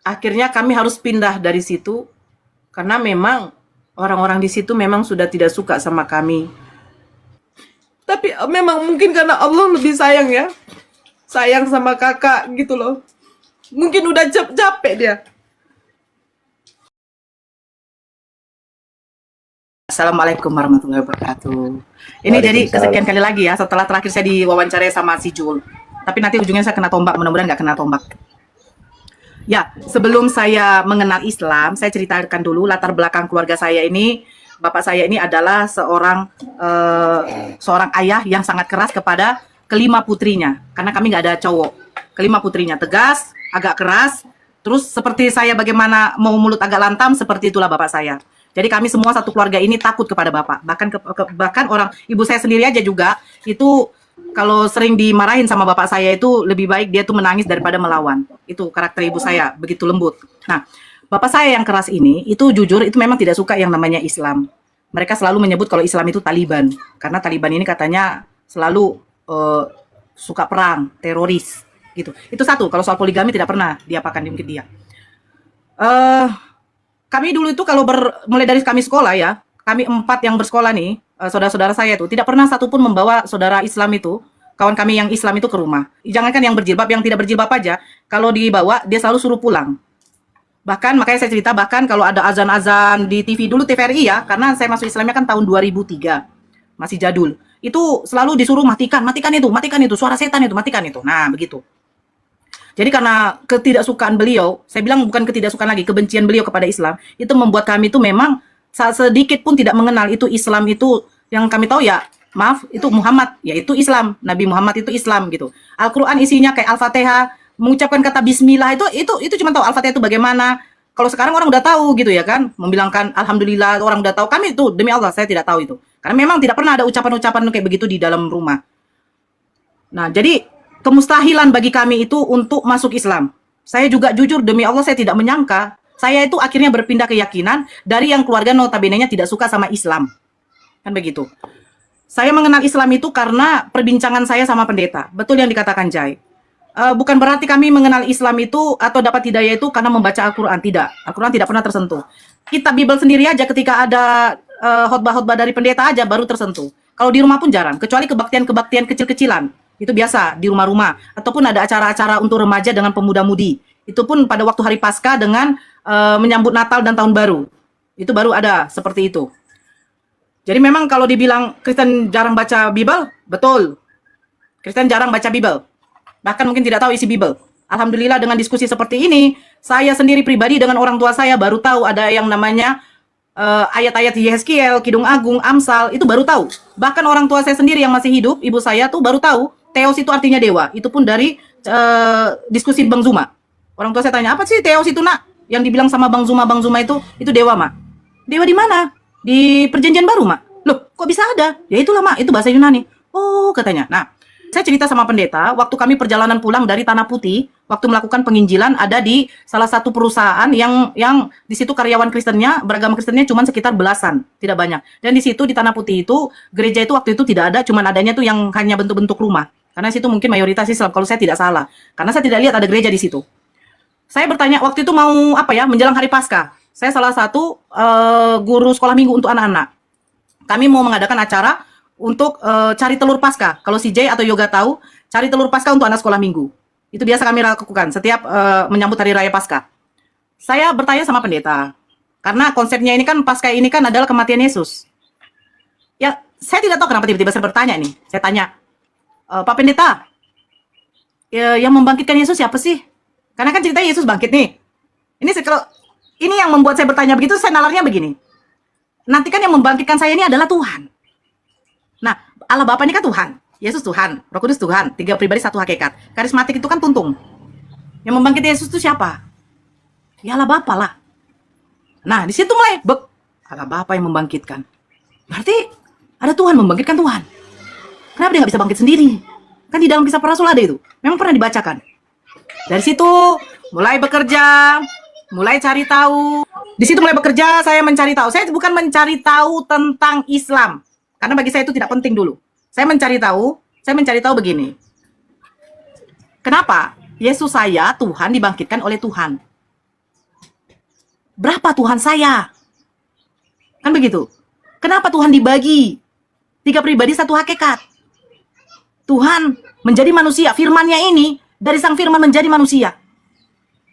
akhirnya kami harus pindah dari situ karena memang orang-orang di situ memang sudah tidak suka sama kami. Tapi memang mungkin karena Allah lebih sayang ya. Sayang sama kakak gitu loh. Mungkin udah capek dia. Assalamualaikum warahmatullahi wabarakatuh. Ini jadi kesekian Waalaikumsalam. kali lagi ya setelah terakhir saya diwawancarai sama si Jul. Tapi nanti ujungnya saya kena tombak, mudah-mudahan nggak kena tombak. Ya, sebelum saya mengenal Islam, saya ceritakan dulu latar belakang keluarga saya ini. Bapak saya ini adalah seorang ayah yang sangat keras kepada kelima putrinya. Karena kami nggak ada cowok. Kelima putrinya tegas, agak keras. Terus seperti saya bagaimana mau mulut agak lantam, seperti itulah bapak saya. Jadi kami semua satu keluarga ini takut kepada bapak. Bahkan orang ibu saya sendiri aja juga itu kalau sering dimarahin sama bapak saya itu lebih baik dia tuh menangis daripada melawan. Itu karakter ibu saya, begitu lembut. Nah, bapak saya yang keras ini itu jujur itu memang tidak suka yang namanya Islam. Mereka selalu menyebut kalau Islam itu Taliban karena Taliban ini katanya selalu suka perang, teroris gitu. Itu satu. Kalau soal poligami tidak pernah diapakan mungkin dia. Eh Kami dulu itu kalau mulai dari kami sekolah ya, kami 4 yang bersekolah nih, saudara-saudara saya itu tidak pernah satupun membawa saudara Islam itu, kawan kami yang Islam itu ke rumah. Jangankan yang berjilbab, yang tidak berjilbab aja, kalau dibawa dia selalu suruh pulang. Bahkan makanya saya cerita, bahkan kalau ada azan-azan di TV dulu, TVRI ya, karena saya masuk Islamnya kan tahun 2003, masih jadul. Itu selalu disuruh matikan, matikan itu, suara setan itu, matikan itu. Nah, begitu. Jadi karena ketidaksukaan beliau, saya bilang bukan ketidaksukaan lagi, kebencian beliau kepada Islam, itu membuat kami itu memang sedikit pun tidak mengenal itu Islam itu yang kami tahu ya, maaf, itu Muhammad, yaitu Islam, Nabi Muhammad itu Islam gitu. Al-Qur'an isinya kayak Al-Fatihah, mengucapkan kata bismillah itu cuma tahu Al-Fatihah itu bagaimana. Kalau sekarang orang udah tahu gitu ya kan, membilangkan alhamdulillah orang udah tahu. Kami itu demi Allah saya tidak tahu itu. Karena memang tidak pernah ada ucapan-ucapan kayak begitu di dalam rumah. Nah, jadi kemustahilan bagi kami itu untuk masuk Islam. Saya juga jujur demi Allah saya tidak menyangka saya itu akhirnya berpindah keyakinan dari yang keluarga notabene-nya tidak suka sama Islam. Kan begitu. Saya mengenal Islam itu karena perbincangan saya sama pendeta. Betul yang dikatakan Jai. Bukan berarti kami mengenal Islam itu atau dapat hidayah itu karena membaca Al-Quran. Tidak. Al-Quran tidak pernah tersentuh. Kitab Bible sendiri aja ketika ada khotbah-khotbah dari pendeta aja baru tersentuh. Kalau di rumah pun jarang. Kecuali kebaktian-kebaktian kecil-kecilan. Itu biasa di rumah-rumah. Ataupun ada acara-acara untuk remaja dengan pemuda-mudi. Itu pun pada waktu hari Paskah dengan menyambut Natal dan Tahun Baru. Itu baru ada seperti itu. Jadi memang kalau dibilang Kristen jarang baca Bible, betul. Kristen jarang baca Bible. Bahkan mungkin tidak tahu isi Bible. Alhamdulillah dengan diskusi seperti ini, saya sendiri pribadi dengan orang tua saya baru tahu ada yang namanya ayat-ayat Yehezkiel, Kidung Agung, Amsal, itu baru tahu. Bahkan orang tua saya sendiri yang masih hidup, ibu saya tuh baru tahu Theos itu artinya dewa. Itu pun dari diskusi Bang Zuma. Orang tua saya tanya, apa sih Theos itu nak? Yang dibilang sama Bang Zuma itu dewa, Mak. Dewa di mana? Di perjanjian baru, Mak. Loh, kok bisa ada? Ya itulah, Mak, itu bahasa Yunani. Oh, katanya. Nah, saya cerita sama pendeta, waktu kami perjalanan pulang dari Tanah Putih, waktu melakukan penginjilan ada di salah satu perusahaan yang di situ karyawan Kristennya, beragama Kristennya cuma sekitar belasan, tidak banyak. Dan di situ di Tanah Putih itu, gereja itu waktu itu tidak ada, cuma adanya tuh yang hanya bentuk-bentuk rumah. Karena situ mungkin mayoritas Islam, kalau saya tidak salah. Karena saya tidak lihat ada gereja di situ. Saya bertanya waktu itu mau apa ya, menjelang hari Paskah. Saya salah satu guru sekolah minggu untuk anak-anak. Kami mau mengadakan acara untuk cari telur Paskah. Kalau si Jay atau Yoga tahu, cari telur Paskah untuk anak sekolah minggu. Itu biasa kami lakukan setiap menyambut hari raya Paskah. Saya bertanya sama pendeta, karena konsepnya ini kan Paskah ini kan adalah kematian Yesus. Ya, saya tidak tahu kenapa tiba-tiba saya bertanya nih. Saya tanya, Pak Pendeta, yang membangkitkan Yesus siapa sih? Karena kan ceritanya Yesus bangkit nih. Kalau ini yang membuat saya bertanya begitu, saya nalarnya begini. Nanti kan yang membangkitkan saya ini adalah Tuhan. Nah, Allah Bapa ini kan Tuhan, Yesus Tuhan, Roh Kudus Tuhan, 3 pribadi 1 hakikat. Karismatik itu kan tuntung. Yang membangkitkan Yesus itu siapa? Ya Allah Bapa lah. Nah, di situ mulai Allah Bapa yang membangkitkan. Berarti ada Tuhan membangkitkan Tuhan. Kenapa dia nggak bisa bangkit sendiri? Kan di dalam kisah para rasul ada itu. Memang pernah dibacakan. Dari situ mulai bekerja, mulai cari tahu. Di situ mulai bekerja, saya mencari tahu. Saya bukan mencari tahu tentang Islam. Karena bagi saya itu tidak penting dulu. Saya mencari tahu begini. Kenapa? Yesus saya, Tuhan dibangkitkan oleh Tuhan. berapa Tuhan saya? Kan begitu. Kenapa Tuhan dibagi? 3 pribadi, 1 hakikat. Tuhan menjadi manusia, firman-Nya ini dari sang firman menjadi manusia.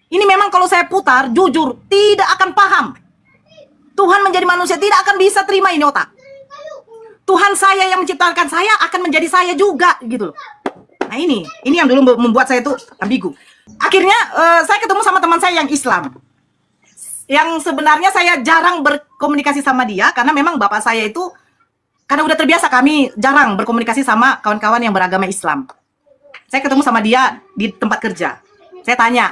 Ini memang kalau saya putar, jujur, tidak akan paham. Tuhan menjadi manusia, tidak akan bisa terima ini otak. Tuhan saya yang menciptakan saya akan menjadi saya juga, gitu loh. Nah ini yang dulu membuat saya itu ambigu. Akhirnya saya ketemu sama teman saya yang Islam. Yang sebenarnya saya jarang berkomunikasi sama dia, karena memang bapak saya itu, karena udah terbiasa kami jarang berkomunikasi sama kawan-kawan yang beragama Islam. Saya ketemu sama dia di tempat kerja. Saya tanya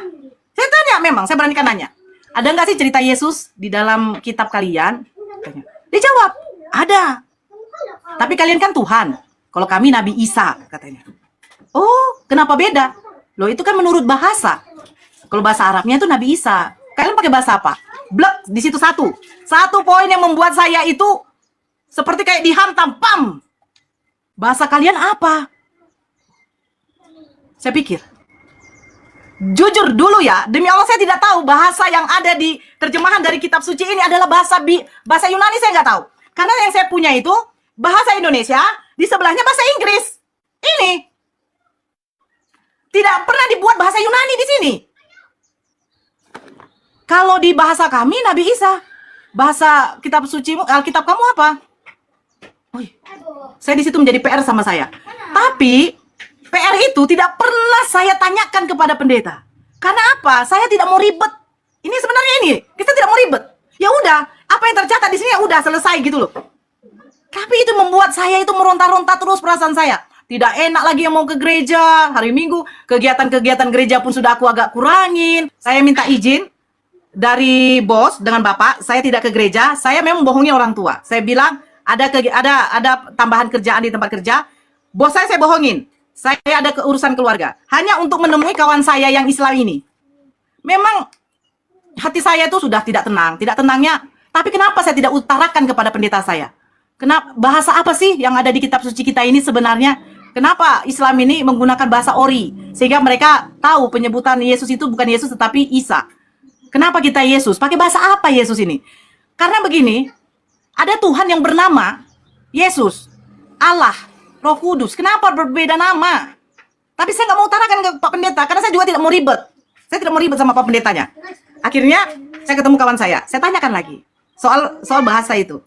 memang, saya beranikan nanya. Ada nggak sih cerita Yesus di dalam kitab kalian? Dia jawab, ada. Tapi kalian kan Tuhan. Kalau kami Nabi Isa, katanya. Oh, kenapa beda? Loh, itu kan menurut bahasa. Kalau bahasa Arabnya itu Nabi Isa. Kalian pakai bahasa apa? Blek, di situ satu poin yang membuat saya itu seperti kayak dihantam, pam. Bahasa kalian apa? Saya pikir, jujur dulu ya, demi Allah saya tidak tahu bahasa yang ada di terjemahan dari kitab suci ini adalah bahasa Yunani, saya nggak tahu. Karena yang saya punya itu bahasa Indonesia, di sebelahnya bahasa Inggris. Ini tidak pernah dibuat bahasa Yunani di sini. Kalau di bahasa kami Nabi Isa, bahasa kitab suci Alkitab kamu apa? Saya di situ menjadi PR sama saya. Tapi PR itu tidak pernah saya tanyakan kepada pendeta. Karena apa? Saya tidak mau ribet. Ini sebenarnya kita tidak mau ribet. Ya udah, apa yang tercatat di sini ya udah selesai gitu loh. Tapi itu membuat saya itu meronta-ronta terus perasaan saya. Tidak enak lagi yang mau ke gereja hari Minggu. Kegiatan-kegiatan gereja pun sudah aku agak kurangin. Saya minta izin dari bos dengan bapak, saya tidak ke gereja. Saya memang bohongi orang tua. Saya bilang ada tambahan kerjaan di tempat kerja. Bos saya bohongin. Saya ada urusan keluarga. Hanya untuk menemui kawan saya yang Islam ini. Memang hati saya itu sudah tidak tenang. Tidak tenangnya. Tapi kenapa saya tidak utarakan kepada pendeta saya? Kenapa, bahasa apa sih yang ada di kitab suci kita ini sebenarnya? Kenapa Islam ini menggunakan bahasa Ori? Sehingga mereka tahu penyebutan Yesus itu bukan Yesus tetapi Isa. Kenapa kita Yesus? Pakai bahasa apa Yesus ini? Karena begini, ada Tuhan yang bernama Yesus, Allah, Roh Kudus. Kenapa berbeda nama? Tapi saya nggak mau utarakan ke Pak Pendeta, karena saya juga tidak mau ribet. Saya tidak mau ribet sama Pak Pendetanya. Akhirnya saya ketemu kawan saya tanyakan lagi soal bahasa itu.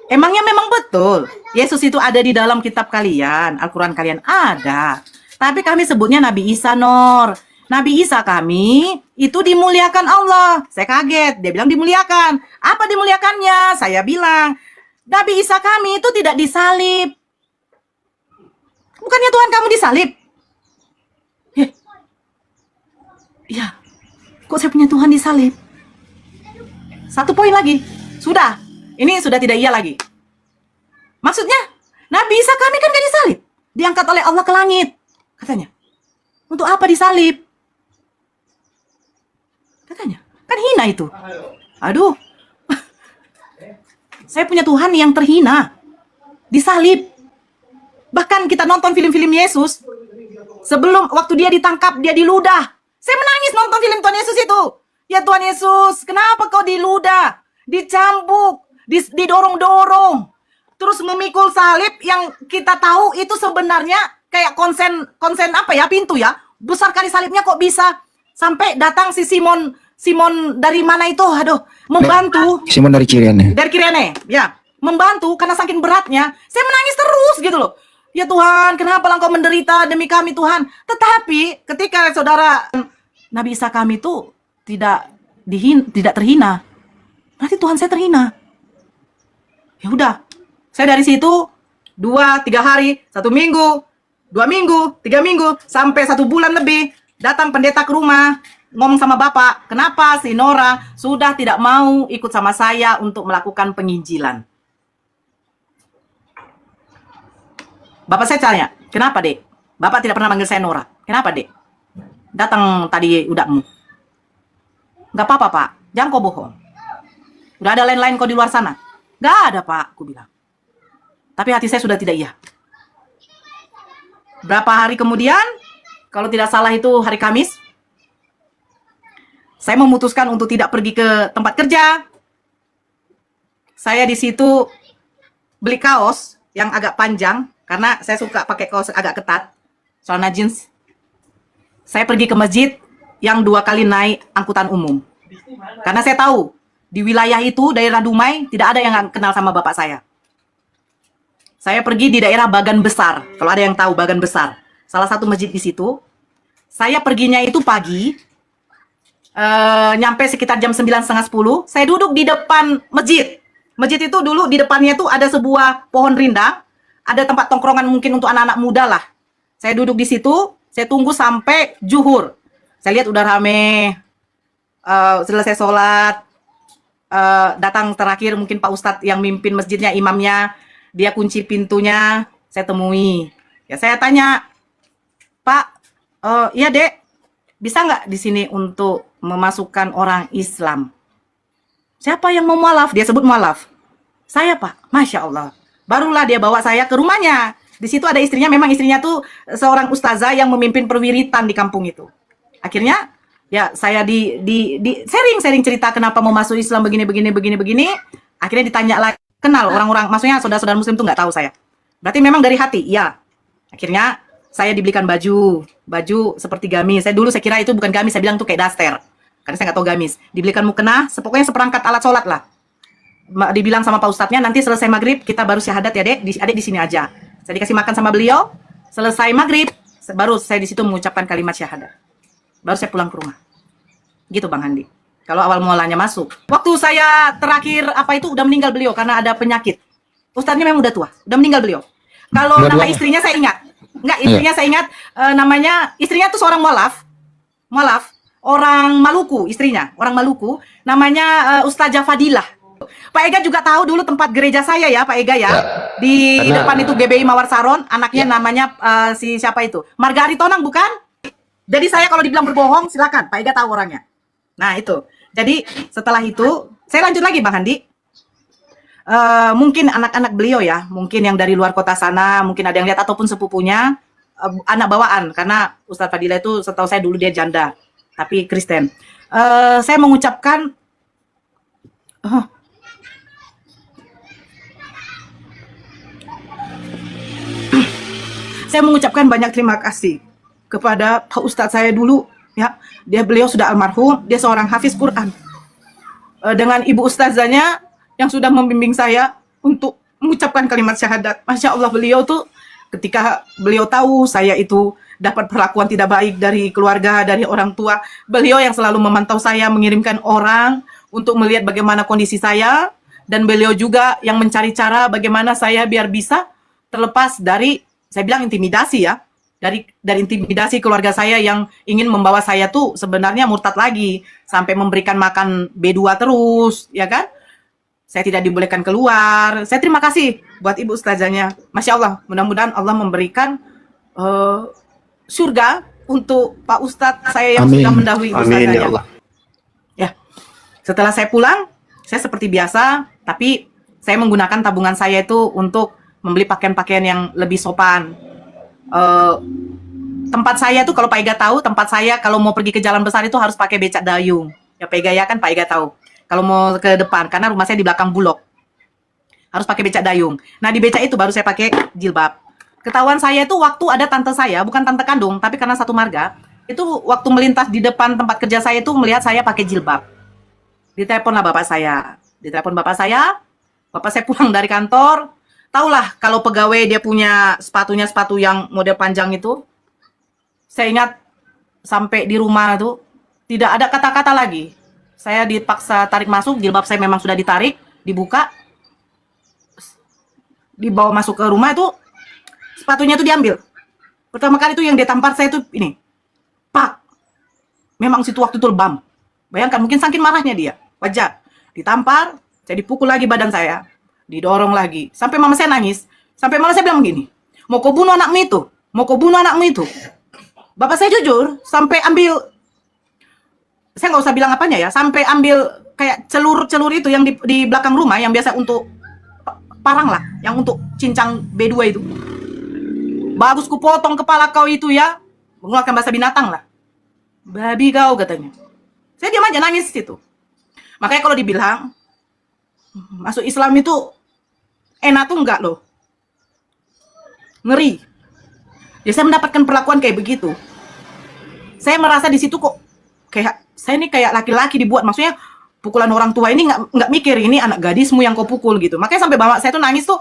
Emangnya memang betul Yesus itu ada di dalam kitab kalian, Al-Quran kalian? Ada. Tapi kami sebutnya Nabi Isa, Nor. Nabi Isa kami itu dimuliakan Allah. Saya kaget, dia bilang dimuliakan. Apa dimuliakannya? Saya bilang, Nabi Isa kami itu tidak disalib. Bukannya Tuhan kamu disalib? Iya. Kok saya punya Tuhan disalib? 1 poin lagi. Sudah. Ini sudah tidak iya lagi. Maksudnya, Nabi Isa kami kan gak disalib. Diangkat oleh Allah ke langit. Katanya. Untuk apa disalib? Katanya. Kan hina itu. Aduh. Saya punya Tuhan yang terhina. Disalib. Bahkan kita nonton film-film Yesus. Sebelum waktu dia ditangkap, dia diludah. Saya menangis nonton film Tuhan Yesus itu. Ya Tuhan Yesus, kenapa kau diludah? Dicambuk. Didorong-dorong. Terus memikul salib yang kita tahu itu sebenarnya kayak konsen apa ya, pintu ya. Besar kali salibnya kok bisa sampai datang si Simon dari mana itu, aduh, membantu. Simon dari Kirene. Dari Kirene, ya. Membantu karena saking beratnya. Saya menangis terus gitu loh. Ya Tuhan, kenapa Engkau menderita demi kami Tuhan? Tetapi ketika saudara Nabi Isa kami itu tidak terhina. Berarti Tuhan saya terhina. Ya udah. Saya dari situ 2-3 hari, 1 minggu, 2 minggu, 3 minggu, sampai 1 bulan lebih, datang pendeta ke rumah, ngomong sama bapak, kenapa si Nora sudah tidak mau ikut sama saya untuk melakukan penginjilan? Bapak saya tanya, kenapa dek? Bapak tidak pernah manggil saya Nora. Kenapa dek? Datang tadi udakmu. Gak apa-apa pak, jangan kau bohong. Udah ada lain-lain kau di luar sana? Gak ada pak, aku bilang. Tapi hati saya sudah tidak iya. Berapa hari kemudian, kalau tidak salah itu hari Kamis, Saya memutuskan untuk tidak pergi ke tempat kerja. Saya di situ beli kaos yang agak panjang karena saya suka pakai kaos agak ketat, celana jeans. Saya pergi ke masjid yang 2 kali naik angkutan umum. Karena saya tahu di wilayah itu, daerah Dumai, tidak ada yang kenal sama bapak saya. Saya pergi di daerah Bagan Besar. Kalau ada yang tahu Bagan Besar, salah satu masjid di situ. Saya perginya itu pagi, nyampe sekitar jam 9:30. Saya duduk di depan masjid. Masjid itu dulu di depannya tuh ada sebuah pohon rindang, ada tempat tongkrongan mungkin untuk anak-anak muda lah. Saya duduk di situ, saya tunggu sampai zuhur. Saya lihat udah rame, selesai sholat, datang terakhir mungkin Pak Ustadz yang mimpin masjidnya, imamnya, dia kunci pintunya, saya temui. Ya saya tanya, Pak, iya Dek, bisa nggak di sini untuk memasukkan orang Islam? Siapa yang mau mualaf? Dia sebut mualaf. Saya, Pak. Masya Allah. Barulah dia bawa saya ke rumahnya. Di situ ada istrinya. Memang istrinya tuh seorang ustazah yang memimpin perwiritan di kampung itu. Akhirnya, ya saya sharing cerita kenapa mau masuk Islam begini. Akhirnya ditanya lagi. Kenal orang-orang. Maksudnya saudara-saudara muslim tuh nggak tahu saya. Berarti memang dari hati. Iya. Akhirnya, saya dibelikan baju seperti gamis. Saya kira itu bukan gamis. Saya bilang tuh kayak daster. Karena saya nggak tahu gamis. Dibelikan mukena, pokoknya seperangkat alat sholat lah. Dibilang sama Pak Ustadznya, nanti selesai maghrib kita baru syahadat ya Dek, adik di sini aja. Saya dikasih makan sama beliau, selesai maghrib, baru saya di situ mengucapkan kalimat syahadat. Baru saya pulang ke rumah. Gitu Bang Handi. Kalau awal mulanya masuk. Waktu saya terakhir udah meninggal beliau karena ada penyakit. Ustadznya memang udah tua, udah meninggal beliau. Kalau nama istrinya saya ingat. Enggak, istrinya saya ingat, istrinya tuh seorang mualaf. Orang Maluku, istrinya, orang Maluku, namanya Ustazah Fadilah. Pak Ega juga tahu dulu tempat gereja saya ya, Pak Ega ya. Di depan itu GBI Mawar Saron, anaknya namanya si siapa itu? Margari Tonang bukan? Jadi saya kalau dibilang berbohong, silakan, Pak Ega tahu orangnya. Nah itu, jadi setelah itu, saya lanjut lagi Bang Handi. Mungkin anak-anak beliau ya, mungkin yang dari luar kota sana, mungkin ada yang lihat ataupun sepupunya, anak bawaan, karena Ustadz Fadilah itu setahu saya dulu dia janda. Tapi Kristen. Saya mengucapkan banyak terima kasih kepada Pak Ustadz saya dulu ya. Beliau sudah almarhum, dia seorang hafiz Quran. Dengan ibu ustazahnya yang sudah membimbing saya untuk mengucapkan kalimat syahadat. Masya Allah, beliau tuh ketika beliau tahu saya itu dapat perlakuan tidak baik dari keluarga, dari orang tua, beliau yang selalu memantau saya, mengirimkan orang untuk melihat bagaimana kondisi saya, dan beliau juga yang mencari cara bagaimana saya biar bisa terlepas dari, saya bilang intimidasi ya, dari intimidasi keluarga saya yang ingin membawa saya tuh sebenarnya murtad lagi, sampai memberikan makan B2 terus, ya kan? Saya tidak dibolehkan keluar. Saya terima kasih buat ibu ustazahnya. Masya Allah, mudah-mudahan Allah memberikan surga untuk Pak Ustadz saya yang sudah mendahului ustazahnya. Ya Allah. Ya, setelah saya pulang, saya seperti biasa, tapi saya menggunakan tabungan saya itu untuk membeli pakaian-pakaian yang lebih sopan. Tempat saya tuh, kalau Pak Ega tahu, tempat saya kalau mau pergi ke jalan besar itu harus pakai becak dayung. Ya Pak Ega ya kan, Pak Ega tahu. Kalau mau ke depan, karena rumah saya di belakang Bulog, harus pakai becak dayung. Nah di becak itu baru saya pakai jilbab. Ketahuan saya itu waktu ada tante saya, bukan tante kandung, tapi karena satu marga, itu waktu melintas di depan tempat kerja saya itu melihat saya pakai jilbab. Diteleponlah bapak saya. Bapak saya pulang dari kantor, tahulah kalau pegawai dia punya sepatu yang model panjang itu. Saya ingat sampai di rumah itu tidak ada kata-kata lagi. Saya dipaksa tarik masuk, jilbab saya memang sudah ditarik, dibuka, dibawa masuk ke rumah itu, sepatunya itu diambil. Pertama kali itu yang dia tampar saya itu ini, Pak, memang situ waktu itu lebam. Bayangkan mungkin saking marahnya dia, wajar. Ditampar, saya dipukul lagi badan saya, didorong lagi, sampai mama saya nangis, sampai mama saya bilang begini, mau kau bunuh anakmu itu. Bapak saya jujur, sampai ambil, saya nggak usah bilang apanya ya, sampai ambil kayak celur itu yang di belakang rumah yang biasa untuk parang lah, yang untuk cincang B2 itu. Bagus ku potong kepala kau itu ya, mengeluarkan bahasa binatang lah. Babi kau katanya. Saya diam aja, nangis gitu. Makanya kalau dibilang masuk Islam itu enak tuh enggak loh. Ngeri. Jadi saya mendapatkan perlakuan kayak begitu. Saya merasa di situ kok kayak saya ini kayak laki-laki dibuat, maksudnya pukulan orang tua ini nggak mikir ini anak gadismu yang kau pukul gitu. Makanya sampai bapak saya tuh nangis tuh,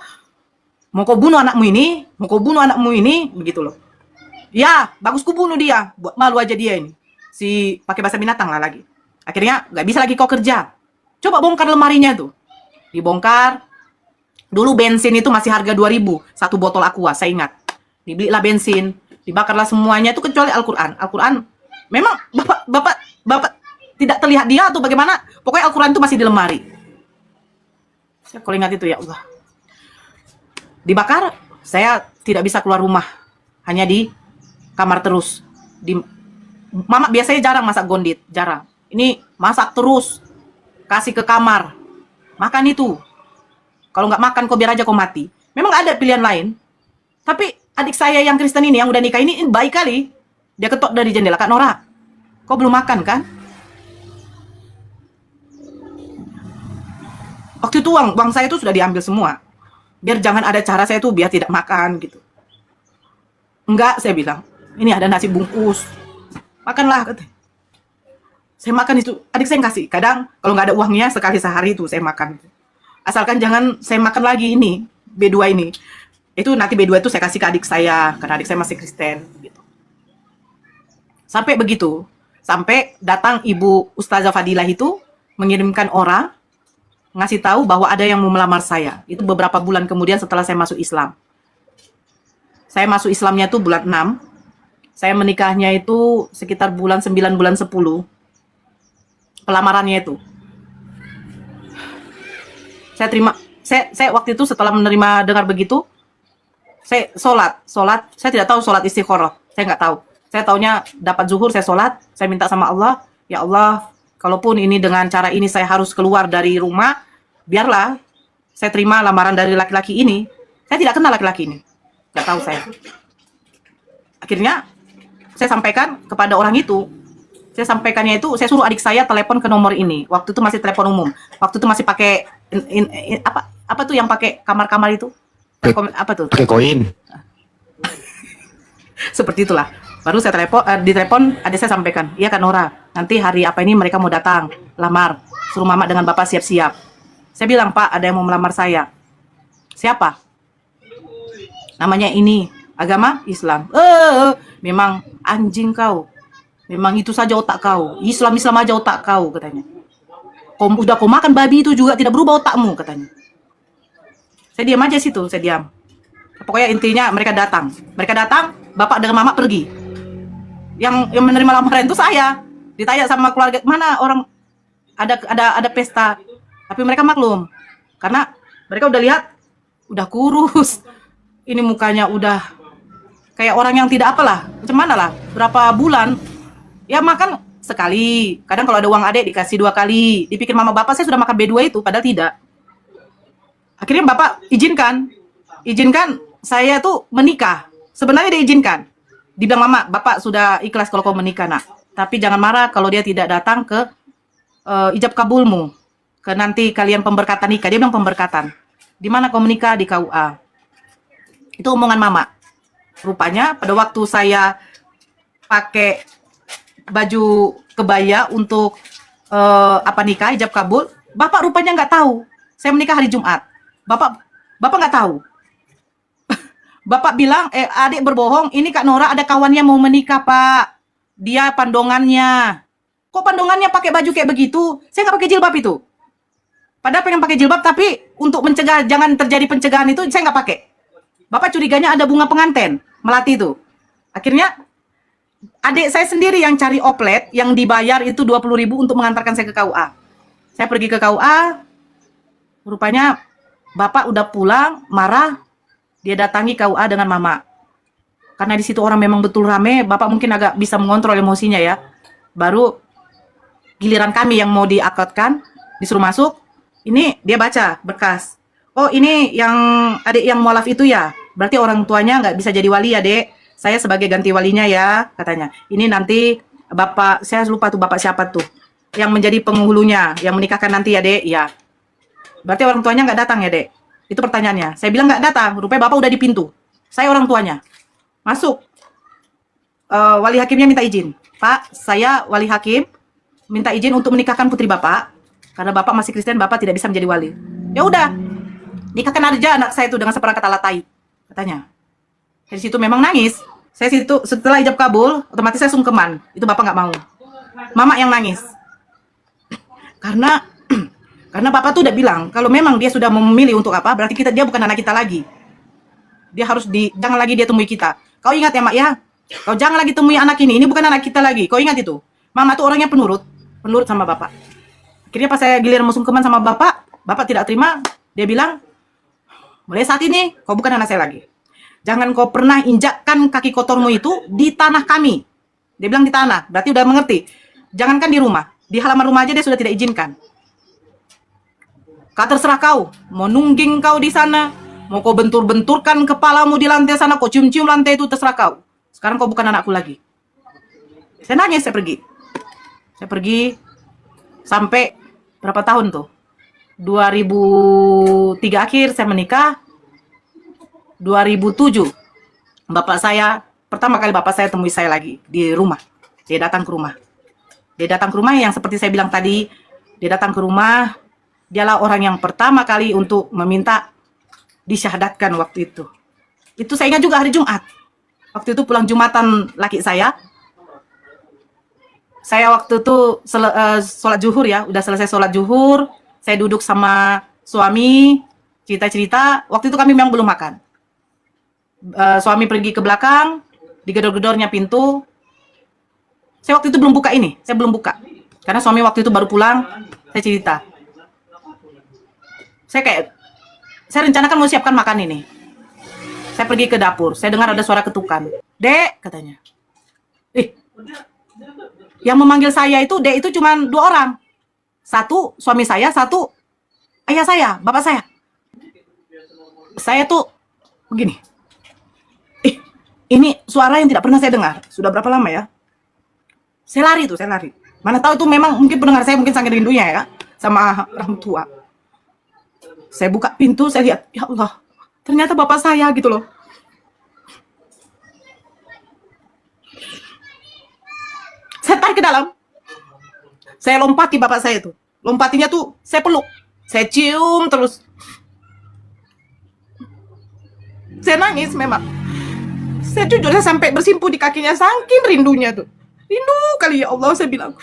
mau kau bunuh anakmu ini, mau kau bunuh anakmu ini, begitu loh. Ya, bagus ku bunuh dia, buat malu aja dia ini. Si pakai bahasa binatang lah lagi. Akhirnya nggak bisa lagi kau kerja. Coba bongkar lemarinya tuh. Dibongkar. Dulu bensin itu masih harga 2.000 satu botol Aqua, saya ingat. Dibelilah bensin, dibakarlah semuanya itu kecuali Al-Qur'an. Al-Qur'an memang Bapak tidak terlihat dia atau bagaimana? Pokoknya Al-Qur'an itu masih di lemari. Saya kalau ingat itu ya Allah. Dibakar, saya tidak bisa keluar rumah. Hanya di kamar terus. Mama biasanya jarang masak gondit, jarang. Ini masak terus. Kasih ke kamar. Makan itu. Kalau nggak makan kau biar aja kau mati. Memang ada pilihan lain. Tapi adik saya yang Kristen ini, yang udah nikah ini baik kali. Dia ketok dari jendela, Kak Nora, kau belum makan kan? Waktu itu uang saya itu sudah diambil semua. Biar jangan ada cara saya tuh biar tidak makan gitu. Enggak, saya bilang. Ini ada nasi bungkus. Makanlah. Saya makan itu. Adik saya kasih. Kadang kalau nggak ada uangnya sekali sehari itu saya makan. Asalkan jangan saya makan lagi ini. B2 ini. Itu nanti B2 itu saya kasih ke adik saya. Karena adik saya masih Kristen. Gitu. Sampai begitu. Sampai datang Ibu Ustazah Fadilah itu mengirimkan orang ngasih tahu bahwa ada yang mau melamar saya. Itu beberapa bulan kemudian setelah saya masuk Islam. Saya masuk Islamnya itu bulan 6. Saya menikahnya itu sekitar bulan 9, bulan 10. Pelamarannya itu. Saya terima, saya waktu itu setelah menerima dengar begitu, saya sholat, saya tidak tahu sholat istikharah, saya nggak tahu. Saya taunya dapat zuhur, saya sholat, saya minta sama Allah, ya Allah, kalaupun ini dengan cara ini saya harus keluar dari rumah, biarlah saya terima lamaran dari laki-laki ini. Saya tidak kenal laki-laki ini. Nggak tahu saya. Akhirnya, saya sampaikan kepada orang itu. Saya sampaikannya itu, saya suruh adik saya telepon ke nomor ini. Waktu itu masih telepon umum. Waktu itu masih pakai, apa tuh yang pakai kamar-kamar itu? Apa tuh? Pakai koin. Seperti itulah. Baru saya ditelepon, adik saya sampaikan, iya Kak Nora, nanti hari apa ini mereka mau datang, lamar, suruh mama dengan bapak siap-siap. Saya bilang, Pak, ada yang mau melamar saya. Siapa? Namanya ini, agama Islam. Memang anjing kau. Memang itu saja otak kau. Islam aja otak kau, katanya. Udah kau makan babi itu juga tidak berubah otakmu, katanya. Saya diam aja situ, saya diam. Pokoknya intinya mereka datang, bapak dengan mama pergi. Yang menerima lamaran itu saya. Ditanya sama keluarga, mana orang ada pesta. Tapi mereka maklum. Karena mereka udah lihat, udah kurus. Ini mukanya udah kayak orang yang tidak apalah. Macam mana lah, berapa bulan. Ya makan sekali. Kadang kalau ada uang adik dikasih 2 kali. Dipikir mama bapak saya sudah makan B2 itu, padahal tidak. Akhirnya bapak izinkan saya tuh menikah. Sebenarnya diizinkan. Dibilang mama, bapak sudah ikhlas kalau kau menikah nak. Tapi jangan marah kalau dia tidak datang ke ijab kabulmu. Ke nanti kalian pemberkatan nikah. Dia bilang pemberkatan. Di mana kau menikah? Di KUA. Itu omongan mama. Rupanya pada waktu saya pakai baju kebaya untuk nikah, ijab kabul, bapak rupanya nggak tahu. Saya menikah hari Jumat. Bapak nggak tahu. Bapak bilang, adik berbohong, ini Kak Nora ada kawannya mau menikah, Pak. Dia pandongannya. Kok pandongannya pakai baju kayak begitu? Saya nggak pakai jilbab itu. Padahal pengen pakai jilbab, tapi untuk mencegah, jangan terjadi pencegahan itu, saya nggak pakai. Bapak curiganya ada bunga pengantin, melati itu. Akhirnya, adik saya sendiri yang cari oplet, yang dibayar itu 20.000 untuk mengantarkan saya ke KUA. Saya pergi ke KUA, rupanya Bapak udah pulang, marah, dia datangi KUA dengan mama. Karena di situ orang memang betul rame, Bapak mungkin agak bisa mengontrol emosinya ya. Baru giliran kami yang mau diakadkan, disuruh masuk, ini dia baca berkas. Oh ini yang adik yang mualaf itu ya, berarti orang tuanya nggak bisa jadi wali ya dek. Saya sebagai ganti walinya ya, katanya. Ini nanti Bapak, saya lupa tuh Bapak siapa tuh. yang menjadi penghulunya, yang menikahkan nanti ya, Dek? Ya. Berarti orang tuanya nggak datang ya, Dek? Itu pertanyaannya. Saya bilang nggak datang. Rupanya Bapak udah di pintu. Saya orang tuanya. Masuk. Wali hakimnya minta izin. Pak, saya wali hakim minta izin untuk menikahkan putri Bapak. Karena Bapak masih Kristen, Bapak tidak bisa menjadi wali. Ya udah. Nikahkan aja anak saya itu dengan seperangkat alat taib. Katanya. Dari situ memang nangis. Saya situ setelah ijab kabul, otomatis saya sungkeman. Itu Bapak nggak mau. Mama yang nangis. Karena Bapak tuh udah bilang kalau memang dia sudah memilih untuk apa, berarti dia bukan anak kita lagi. Dia harus jangan lagi dia temui kita. Kau ingat ya, Mak ya? Kau jangan lagi temui anak ini bukan anak kita lagi. Kau ingat itu? Mama tuh orangnya penurut sama Bapak. Akhirnya pas saya giliran mau sungkeman sama Bapak tidak terima. Dia bilang, mulai saat ini kau bukan anak saya lagi. Jangan kau pernah injakkan kaki kotormu itu di tanah kami. Dia bilang di tanah, berarti udah mengerti. Jangankan di rumah, di halaman rumah aja dia sudah tidak izinkan. Kau terserah kau, mau nungging kau di sana, mau kau bentur-benturkan kepalamu di lantai sana, kau cium-cium lantai itu, terserah kau. Sekarang kau bukan anakku lagi. Saya nangis, saya pergi. Saya pergi sampai berapa tahun tuh? 2003 akhir saya menikah. 2007 pertama kali bapak saya temui saya lagi di rumah. Dia datang ke rumah. Dia datang ke rumah yang seperti saya bilang tadi, dia datang ke rumah. Dialah orang yang pertama kali untuk meminta disyahadatkan waktu itu. Itu saya ingat juga hari Jumat. Waktu itu pulang Jumatan laki saya. Saya waktu itu sholat zuhur ya, udah selesai sholat zuhur. Saya duduk sama suami, cerita-cerita. Waktu itu kami memang belum makan. Suami pergi ke belakang, digedor-gedornya pintu. Saya waktu itu belum buka ini, saya belum buka. Karena suami waktu itu baru pulang, saya cerita. Saya rencanakan mau siapkan makan ini. Saya pergi ke dapur, saya dengar ada suara ketukan. Dek, katanya. Yang memanggil saya itu, Dek itu cuma 2 orang. Satu, suami saya, satu, ayah saya, bapak saya. Saya tuh, begini. Ini suara yang tidak pernah saya dengar. Sudah berapa lama ya? Saya lari. Mana tahu itu memang mungkin pendengar saya mungkin sangat rindunya ya, sama orang tua. Saya buka pintu, saya lihat, ya Allah, ternyata bapak saya gitu loh. Saya tarik ke dalam. Saya lompati bapak saya itu. Lompatinya tuh saya peluk. Saya cium terus. Saya nangis memang. Saya jujur sampai bersimpuh di kakinya, saking rindunya tuh. Rindu kali ya Allah, saya bilang.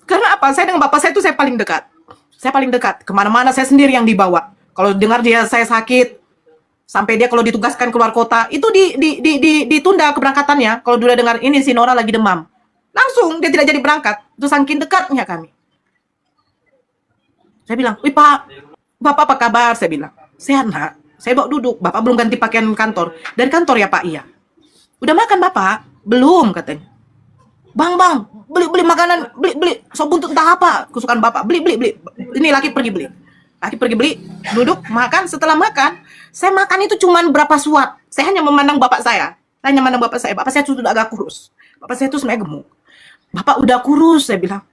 Karena apa? Saya dengan bapak saya tuh saya paling dekat. Saya paling dekat. Kemana-mana saya sendiri yang dibawa. Kalau dengar saya sakit, sampai dia kalau ditugaskan keluar kota, itu ditunda keberangkatannya. Kalau udah dengar ini si Nora lagi demam, langsung dia tidak jadi berangkat. Itu saking dekatnya kami. Saya bilang, wih Pak, Bapak apa kabar? Saya bilang, sehat nak. Saya bawa duduk, Bapak belum ganti pakaian kantor. Dari kantor ya Pak? Iya. Udah makan Bapak? Belum katanya. Bang, beli makanan, beli sop buntut entah apa kesukaan Bapak. Beli. Ini laki pergi beli. Duduk, makan. Setelah makan, saya makan itu cuma berapa suap. Saya hanya memandang Bapak saya. Bapak saya sudah agak kurus. Bapak saya itu sebenarnya gemuk. Bapak udah kurus, saya bilang.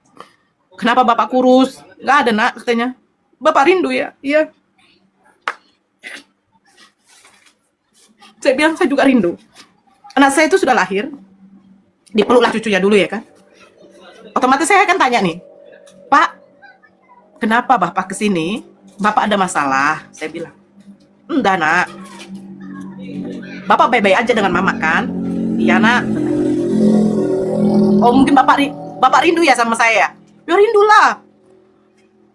Kenapa Bapak kurus? Nggak ada nak, katanya. Bapak rindu ya? Iya. Saya bilang, saya juga rindu. Anak saya itu sudah lahir. Dipeluklah cucunya dulu ya kan. Otomatis saya akan tanya nih, Pak, kenapa Bapak kesini? Bapak ada masalah? Saya bilang, enggak nak. Bapak baik-baik aja dengan mama kan? Iya nak. Oh mungkin Bapak rindu ya sama saya? Ya rindulah.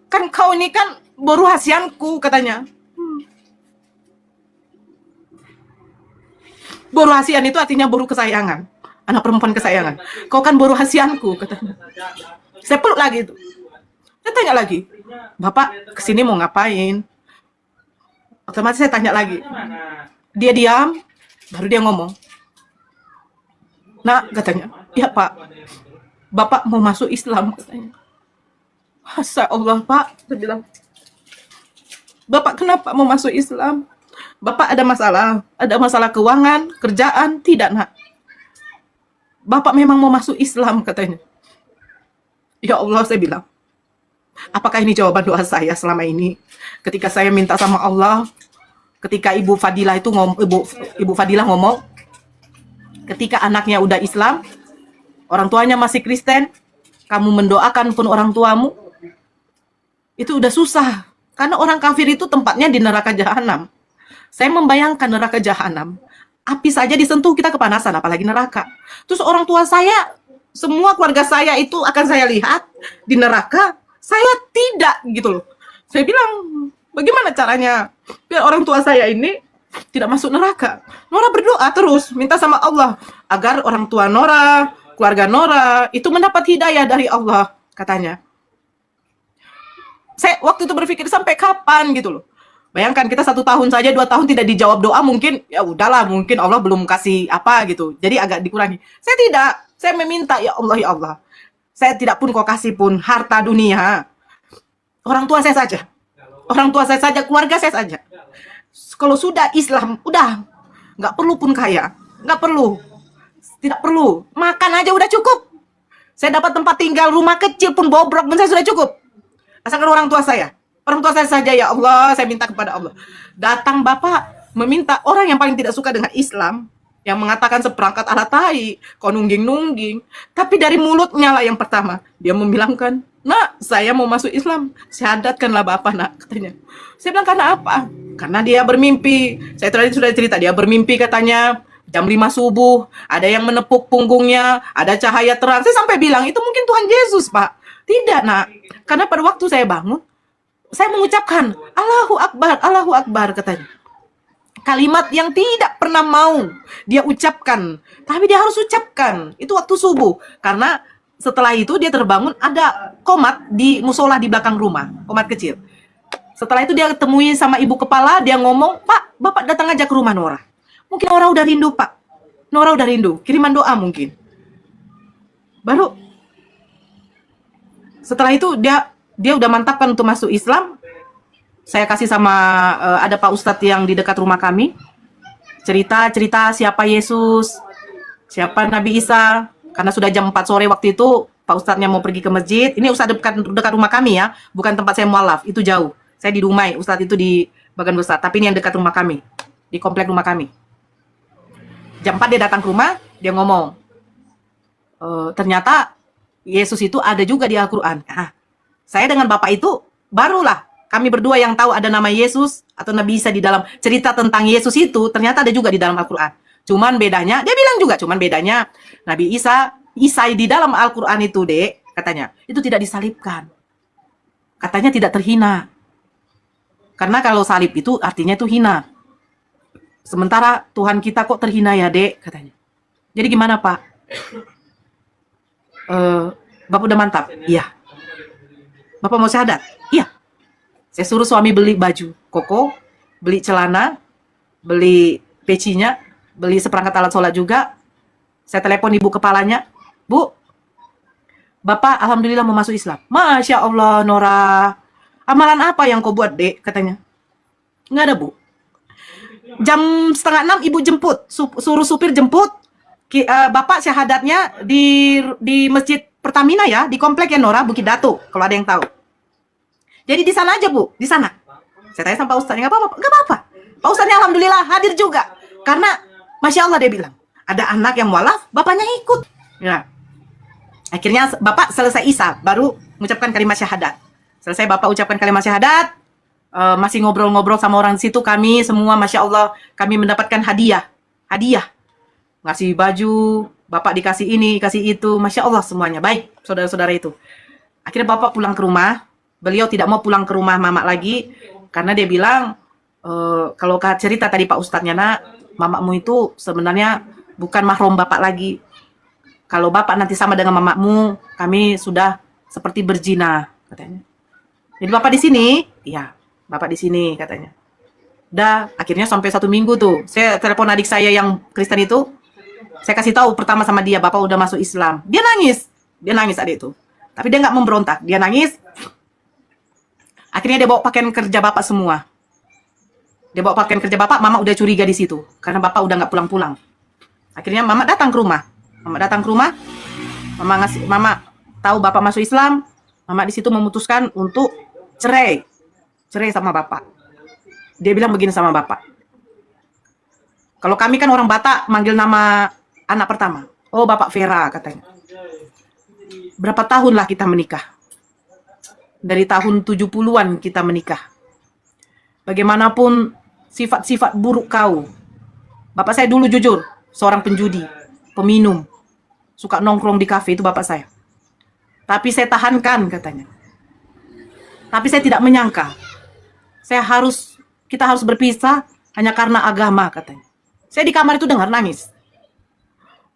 Kan kau ini kan boru hasianku katanya. Boru hasian itu artinya boru kesayangan. Anak perempuan kesayangan. Kau kan boru hasianku, katanya. Saya peluk lagi itu. Saya tanya lagi, Bapak kesini mau ngapain? Otomatis saya tanya lagi. Dia diam, baru dia ngomong. Nak, katanya, ya Pak, Bapak mau masuk Islam, katanya. Masya Allah Pak, saya bilang. Bapak kenapa mau masuk Islam? Bapak ada masalah keuangan, kerjaan, tidak nak. Bapak memang mau masuk Islam katanya. Ya Allah, saya bilang, apakah ini jawaban doa saya selama ini? Ketika saya minta sama Allah, ketika Ibu Fadilah itu Ibu Fadilah ngomong, ketika anaknya udah Islam, orang tuanya masih Kristen, kamu mendoakan pun orang tuamu, itu udah susah. Karena orang kafir itu tempatnya di neraka jahanam. Saya membayangkan neraka jahanam. Api saja disentuh kita kepanasan, apalagi neraka. Terus orang tua saya, semua keluarga saya itu akan saya lihat di neraka, saya tidak gitu loh. Saya bilang, bagaimana caranya biar orang tua saya ini tidak masuk neraka? Nora berdoa terus, minta sama Allah agar orang tua Nora, keluarga Nora itu mendapat hidayah dari Allah, katanya. Saya waktu itu berpikir sampai kapan gitu loh. Bayangkan kita 1 tahun saja, 2 tahun tidak dijawab doa, mungkin ya udahlah, mungkin Allah belum kasih apa gitu. Jadi agak dikurangi. Saya tidak, saya meminta ya Allah. Saya tidak pun kau kasih pun harta dunia. Orang tua saya saja. Orang tua saya saja, keluarga saya saja. Kalau sudah Islam, udah nggak perlu pun kaya, nggak perlu, tidak perlu. Makan aja udah cukup. Saya dapat tempat tinggal, rumah kecil pun bobrok pun saya sudah cukup. Asalkan orang tua saya. Orang tua saya saja ya Allah, saya minta kepada Allah. Datang Bapak meminta orang yang paling tidak suka dengan Islam, yang mengatakan seperangkat alat tai, kau nungging-nungging. Tapi dari mulutnya lah yang pertama, dia membilangkan, nak, saya mau masuk Islam, syahadatkanlah Bapak, nak, katanya. Saya bilang, karena apa? Karena dia bermimpi. Saya tadi sudah cerita, dia bermimpi katanya, jam 5 subuh, ada yang menepuk punggungnya, ada cahaya terang. Saya sampai bilang, itu mungkin Tuhan Yesus, Pak. Tidak, nak. Karena pada waktu saya bangun, saya mengucapkan Allahu Akbar, katanya. Kalimat yang tidak pernah mau dia ucapkan, tapi dia harus ucapkan. Itu waktu subuh. Karena setelah itu dia terbangun, ada komat di musola di belakang rumah, komat kecil. Setelah itu dia ketemui sama ibu kepala, dia ngomong, Pak, Bapak datang aja ke rumah Nora. Mungkin Nora udah rindu, Pak. Nora udah rindu, kiriman doa mungkin. Baru setelah itu dia udah mantapkan untuk masuk Islam. Saya kasih sama ada Pak Ustadz yang di dekat rumah kami. Cerita siapa Yesus, siapa Nabi Isa. Karena sudah jam 4 sore waktu itu, Pak Ustadznya mau pergi ke masjid. Ini Ustadz dekat rumah kami ya, bukan tempat saya mualaf, itu jauh. Saya di Dumai, Ustadz itu di Bagan Besar, tapi ini yang dekat rumah kami, di komplek rumah kami. Jam 4 dia datang ke rumah, dia ngomong, ternyata Yesus itu ada juga di Al-Quran. Nah, saya dengan Bapak itu, barulah kami berdua yang tahu ada nama Yesus atau Nabi Isa di dalam cerita tentang Yesus itu, ternyata ada juga di dalam Al-Quran. Cuman bedanya, dia bilang juga, cuman bedanya Nabi Isa di dalam Al-Quran itu, Dek, katanya, itu tidak disalibkan. Katanya tidak terhina. Karena kalau salib itu artinya itu hina. Sementara Tuhan kita kok terhina ya, Dek, katanya. Jadi gimana, Pak? Bapak udah mantap? Iya. Bapak mau syahadat? Iya. Saya suruh suami beli baju koko, beli celana, beli pecinya, beli seperangkat alat sholat juga. Saya telepon ibu kepalanya, Bu, Bapak alhamdulillah mau masuk Islam. Masya Allah, Nora. Amalan apa yang kau buat, Dek? Katanya. Nggak ada, Bu. Jam 5:30 ibu jemput, suruh supir jemput. Bapak syahadatnya di Masjid Pertamina ya, di komplek ya Nora, Bukit Datu, kalau ada yang tahu. Jadi di sana aja, Bu, di sana. Saya tanya sama Pak Ustadznya, nggak apa-apa. Pak Ustadznya alhamdulillah hadir juga. Karena, Masya Allah dia bilang, ada anak yang mualaf, bapaknya ikut. Ya. Akhirnya Bapak selesai Isa, baru mengucapkan kalimat syahadat. Selesai Bapak ucapkan kalimat syahadat, masih ngobrol-ngobrol sama orang situ, kami semua, Masya Allah, kami mendapatkan hadiah. Ngasih baju, Bapak dikasih ini, kasih itu, Masya Allah semuanya. Baik, saudara-saudara itu. Akhirnya Bapak pulang ke rumah. Beliau tidak mau pulang ke rumah Mama lagi, karena dia bilang, kalau cerita tadi Pak Ustadznya, nak, mamamu itu sebenarnya bukan mahram Bapak lagi. Kalau Bapak nanti sama dengan mamamu, kami sudah seperti berzina, katanya. Jadi Bapak di sini? Iya, Bapak di sini, katanya. Udah, akhirnya sampai 1 minggu tuh, saya telepon adik saya yang Kristen itu, saya kasih tahu pertama sama dia, Bapak udah masuk Islam. Dia nangis adik itu. Tapi dia nggak memberontak, dia nangis. Akhirnya dia bawa pakaian kerja Bapak semua. Dia bawa pakaian kerja Bapak, Mama udah curiga di situ. Karena Bapak udah nggak pulang-pulang. Akhirnya Mama datang ke rumah. Mama tahu bapak masuk Islam, mama di situ memutuskan untuk cerai sama bapak. Dia bilang begini sama bapak, kalau kami kan orang Batak manggil nama anak pertama, oh bapak Vera katanya. Berapa tahun lah kita menikah? Dari tahun 70-an kita menikah. Bagaimanapun sifat-sifat buruk kau. Bapak saya dulu jujur, seorang penjudi, peminum, suka nongkrong di kafe, itu bapak saya. Tapi saya tahankan katanya. Tapi saya tidak menyangka kita harus berpisah hanya karena agama katanya. Saya di kamar itu dengar nangis.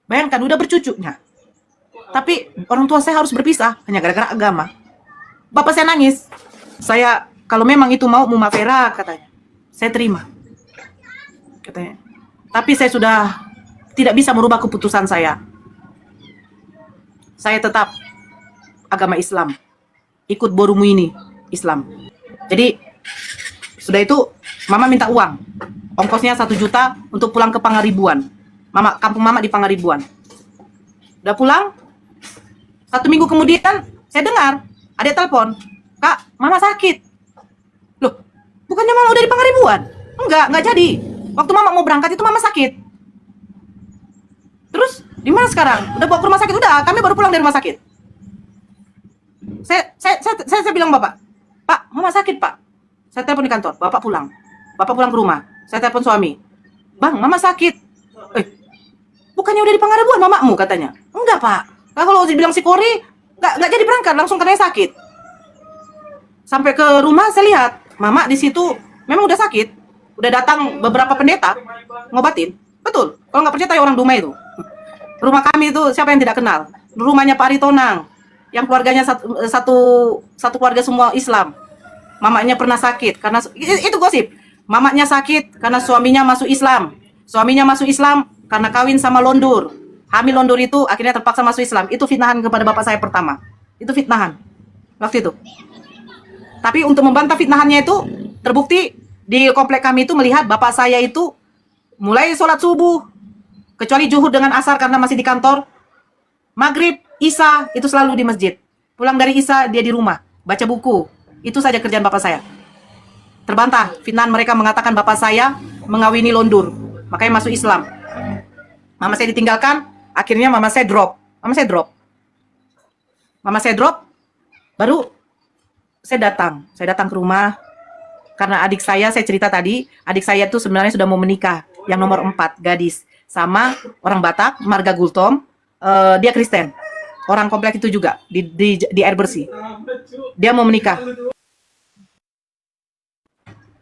Bayangkan udah bercucunya. Tapi orang tua saya harus berpisah hanya gara-gara agama. Bapak saya nangis. Saya kalau memang itu mau Mama Vera katanya, saya terima. Katanya. Tapi saya sudah tidak bisa merubah keputusan saya. Saya tetap agama Islam. Ikut Borumu ini Islam. Jadi sudah itu mama minta uang. Ongkosnya 1 juta untuk pulang ke Pangaribuan. Kampung mama di Pangaribuan. Udah pulang, 1 minggu kemudian saya dengar ada telepon, "Kak, mama sakit." Loh, bukannya mama udah di Pangaribuan? Enggak jadi. Waktu mama mau berangkat itu mama sakit. Terus di mana sekarang? Udah bawa ke rumah sakit? Udah, kami baru pulang dari rumah sakit. Saya bilang bapak, "Pak, mama sakit, Pak." Saya telepon di kantor, bapak pulang. Bapak pulang ke rumah. Saya telepon suami, "Bang, mama sakit." Bukannya udah di Pangaribuan mamamu katanya? Enggak, Pak. Kalau dibilang si Kori, nggak jadi berangkat, langsung katanya sakit. Sampai ke rumah saya lihat, mama di situ memang udah sakit. Udah datang beberapa pendeta ngobatin. Betul. Kalau nggak percaya tanya orang Dumai itu. Rumah kami itu siapa yang tidak kenal? Rumahnya Pak Aritonang, yang keluarganya satu keluarga semua Islam. Mamanya pernah sakit karena itu gosip. Mamanya sakit karena suaminya masuk Islam. Suaminya masuk Islam karena kawin sama londur. Hamil londur itu akhirnya terpaksa masuk Islam. Itu fitnahan kepada bapak saya pertama. Itu fitnahan waktu itu. Tapi untuk membantah fitnahannya itu terbukti di komplek kami itu melihat bapak saya itu mulai sholat subuh, kecuali zuhur dengan asar karena masih di kantor. Maghrib, Isya itu selalu di masjid. Pulang dari Isya dia di rumah baca buku. Itu saja kerjaan bapak saya. Terbantah fitnahan mereka mengatakan bapak saya mengawini londur, makanya masuk Islam. Mama saya ditinggalkan, akhirnya mama saya drop. Baru saya datang ke rumah. Karena adik saya cerita tadi, adik saya itu sebenarnya sudah mau menikah, yang nomor 4, gadis, sama orang Batak, marga Gultom, dia Kristen, orang komplek itu juga di air bersih. Dia mau menikah.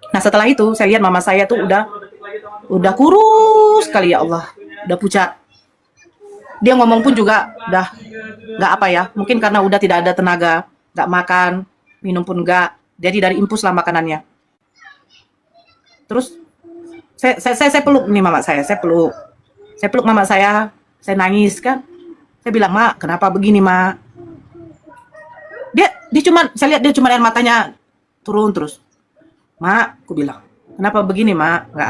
Nah setelah itu saya lihat mama saya tuh udah kurus sekali, ya Allah, udah pucat. Dia ngomong pun juga udah nggak apa ya, mungkin karena udah tidak ada tenaga, nggak makan, minum pun nggak, jadi dari impus lah makanannya. Terus saya peluk nih mama saya peluk mama saya nangis kan. Saya bilang, "Mak, kenapa begini, Mak?" Dia saya lihat dia cuma air matanya turun terus. "Mak," aku bilang, "kenapa begini, Mak?" Nggak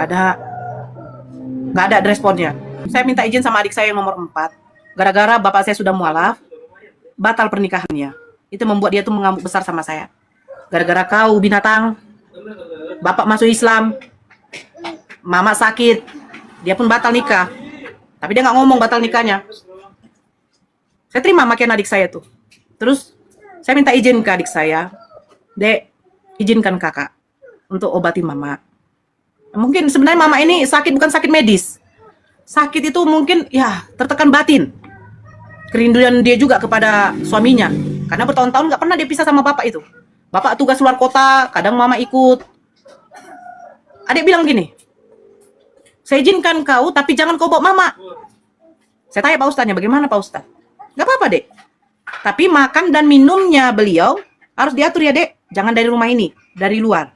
ada responnya. Saya minta izin sama adik saya yang nomor 4. Gara-gara bapak saya sudah mualaf, batal pernikahannya. Itu membuat dia tuh mengamuk besar sama saya. Gara-gara kau binatang, bapak masuk Islam, mama sakit, dia pun batal nikah. Tapi dia nggak ngomong batal nikahnya. Saya terima makian adik saya tuh. Terus saya minta izin ke adik saya, "Dek, izinkan kakak untuk obati mama." Mungkin sebenarnya mama ini sakit bukan sakit medis. Sakit itu mungkin ya tertekan batin. Kerinduan dia juga kepada suaminya. Karena bertahun-tahun nggak pernah dia pisah sama bapak itu. Bapak tugas luar kota, kadang mama ikut. Adik bilang gini, "Saya izinkan kau, tapi jangan kau bawa mama." Saya tanya Pak Ustadznya, "Bagaimana Pak Ustadz?" "Gak apa-apa, Dek. Tapi makan dan minumnya beliau harus diatur ya, Dek. Jangan dari rumah ini, dari luar."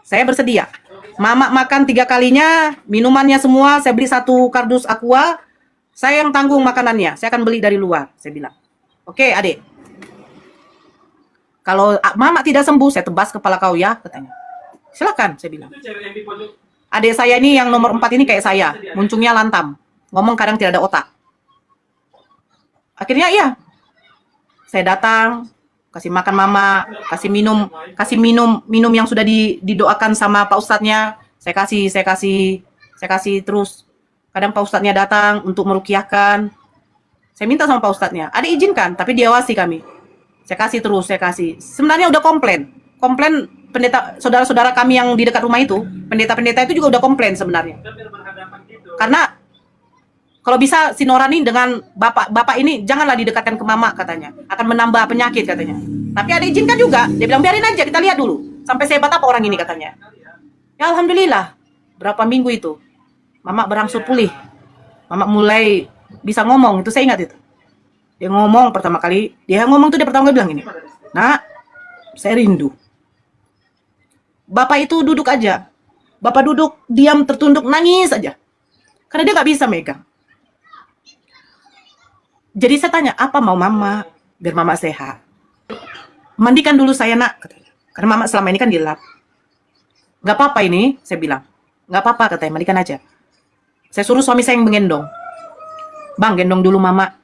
Saya bersedia. Mama makan 3 kalinya, minumannya semua, saya beli 1 kardus aqua, saya yang tanggung makanannya. Saya akan beli dari luar, saya bilang. "Oke, Adik. Kalau mama tidak sembuh, saya tebas kepala kau ya," katanya. "Silakan," saya bilang. Adik saya ini yang nomor 4 ini kayak saya, muncungnya lantam, ngomong kadang tidak ada otak. Akhirnya iya, Saya datang, kasih makan mama, kasih minum yang sudah didoakan sama Pak Ustadznya. Saya kasih terus. Kadang Pak Ustadznya datang untuk merukiahkan. Saya minta sama Pak Ustadznya, ada izinkan, tapi diawasi kami. Saya kasih terus, saya kasih. Sebenarnya udah komplain pendeta, saudara-saudara kami yang di dekat rumah itu, pendeta-pendeta itu juga udah komplain sebenarnya. Karena kalau bisa si Norani dengan bapak ini janganlah didekatkan ke mama katanya, akan menambah penyakit katanya. Tapi ada izinkan juga. Dia bilang biarin aja, kita lihat dulu sampai sehebat apa orang ini katanya. Ya alhamdulillah, berapa minggu itu mama berangsur pulih. Mama mulai bisa ngomong, itu saya ingat itu. Dia ngomong pertama kali, dia pertama kali bilang gini, "Nak, saya rindu." Bapak itu duduk aja. Bapak duduk, diam, tertunduk, nangis aja. Karena dia nggak bisa megang. Jadi saya tanya, apa mau mama? Biar mama sehat. Mandikan dulu saya, nak, katanya. Karena mama selama ini kan dilap. Nggak apa-apa ini, saya bilang. Nggak apa-apa, katanya, mandikan aja. Saya suruh suami saya yang menggendong. Bang, gendong dulu mama.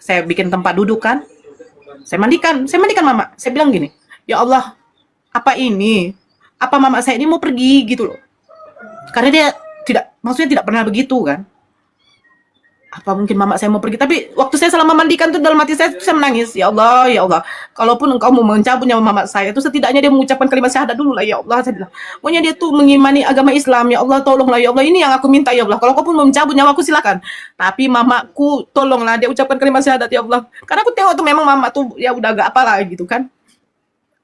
Saya bikin tempat duduk kan. Saya mandikan mama. Saya bilang gini, ya Allah, apa ini? Apa mama saya ini mau pergi gitu loh. Karena dia maksudnya tidak pernah begitu kan. Apa mungkin mama saya mau pergi? Tapi waktu saya selama mandikan tuh dalam hati saya menangis. Ya Allah, kalaupun engkau mau mencabut nyawa mama saya, itu setidaknya dia mengucapkan kalimat syahadat dulu lah, ya Allah. Saya bilang, pokoknya dia tuh mengimani agama Islam, ya Allah, tolonglah ya Allah. Ini yang aku minta ya Allah. Kalau kau pun mau mencabut nyawaku silakan. Tapi mamaku tolonglah dia ucapkan kalimat syahadat ya Allah. Karena aku tengok tuh memang mama tuh ya udah agak apalah gitu kan.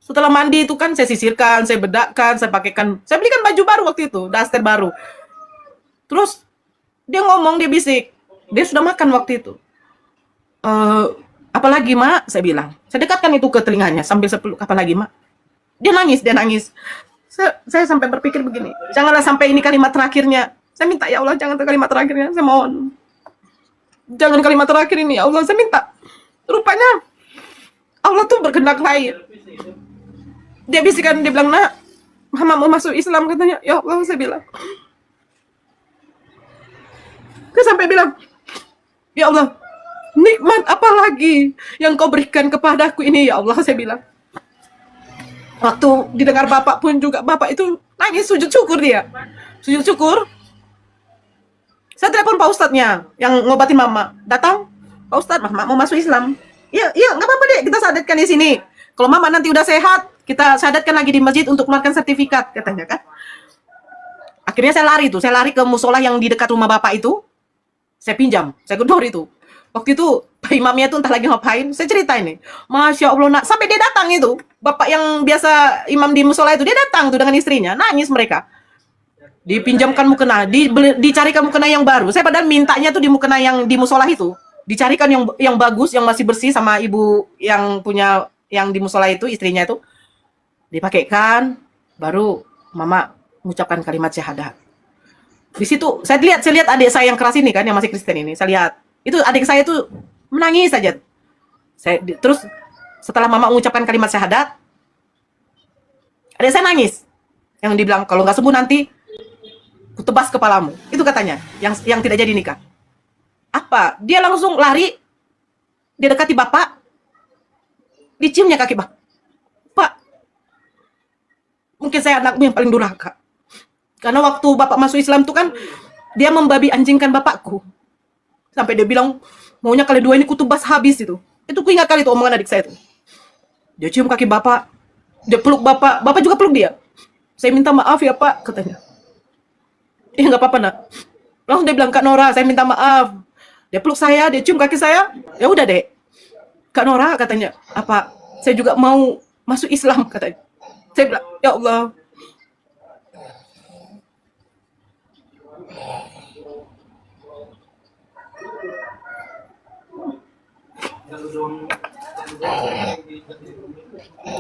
Setelah mandi itu kan saya sisirkan, saya bedakkan, saya pakaikan, saya belikan baju baru waktu itu, daster baru. Terus dia ngomong, dia bisik, dia sudah makan waktu itu. Apalagi mak, saya bilang. Saya dekatkan itu ke telinganya sambil sepeluk, apalagi mak. Dia nangis. Saya sampai berpikir begini, janganlah sampai ini kalimat terakhirnya. Saya minta ya Allah, jangan kalimat terakhirnya, saya mohon. Jangan kalimat terakhir ini ya Allah, saya minta. Rupanya Allah tuh berkehendak lain. Dia bisikan, dia bilang, nak, mama mau masuk Islam katanya. Ya Allah, saya bilang. Saya sampai bilang, ya Allah, nikmat apa lagi yang kau berikan kepadaku ini ya Allah, saya bilang. Waktu didengar bapak pun juga, bapak itu nangis, sujud syukur dia. Sujud syukur. Saya telepon Pak Ustadznya yang ngobatin mama. Datang, Pak Ustadz, mama mau masuk Islam. Iya, nggak apa-apa deh, kita syahadatkan di sini. Kalau mama nanti udah sehat, kita syahadatkan lagi di masjid untuk keluarkan sertifikat, katanya kan. Akhirnya saya lari ke musola yang di dekat rumah bapak itu. Saya pinjam, saya gedor itu. Waktu itu Pak Imamnya tuh entah lagi ngapain, saya cerita ini. Masya Allah, nak, sampai dia datang itu. Bapak yang biasa imam di musola itu, dia datang tuh dengan istrinya, nangis mereka. Dipinjamkan mukena, dicarikan mukena yang baru. Saya padahal mintanya tuh di mukena yang di musola itu. Dicarikan yang bagus, yang masih bersih sama ibu yang punya yang di musola itu, istrinya itu. Dipakaikan, baru mama mengucapkan kalimat syahadat. Di situ saya lihat adik saya yang keras ini kan, yang masih Kristen ini. Saya lihat itu adik saya tuh menangis saja. Terus setelah mama mengucapkan kalimat syahadat, adik saya nangis. Yang dibilang kalau nggak sembuh nanti kutebas kepalamu. Itu katanya yang tidak jadi nikah. Apa? Dia langsung lari, dia dekati bapak, diciumnya kaki bapak. Pak, mungkin saya anakmu yang paling durhaka. Karena waktu bapak masuk Islam itu kan, dia membabi anjingkan bapakku. Sampai dia bilang, maunya kalian dua ini kutubas habis itu. Itu ku ingat kali itu omongan adik saya itu. Dia cium kaki bapak, dia peluk bapak juga peluk dia. Saya minta maaf ya pak, katanya. Nggak apa-apa nak. Langsung dia bilang, Kak Nora, saya minta maaf. Dia peluk saya, dia cium kaki saya. Ya udah deh. Kak Nora, katanya, apa? Saya juga mau masuk Islam, katanya. Saya bilang, ya Allah.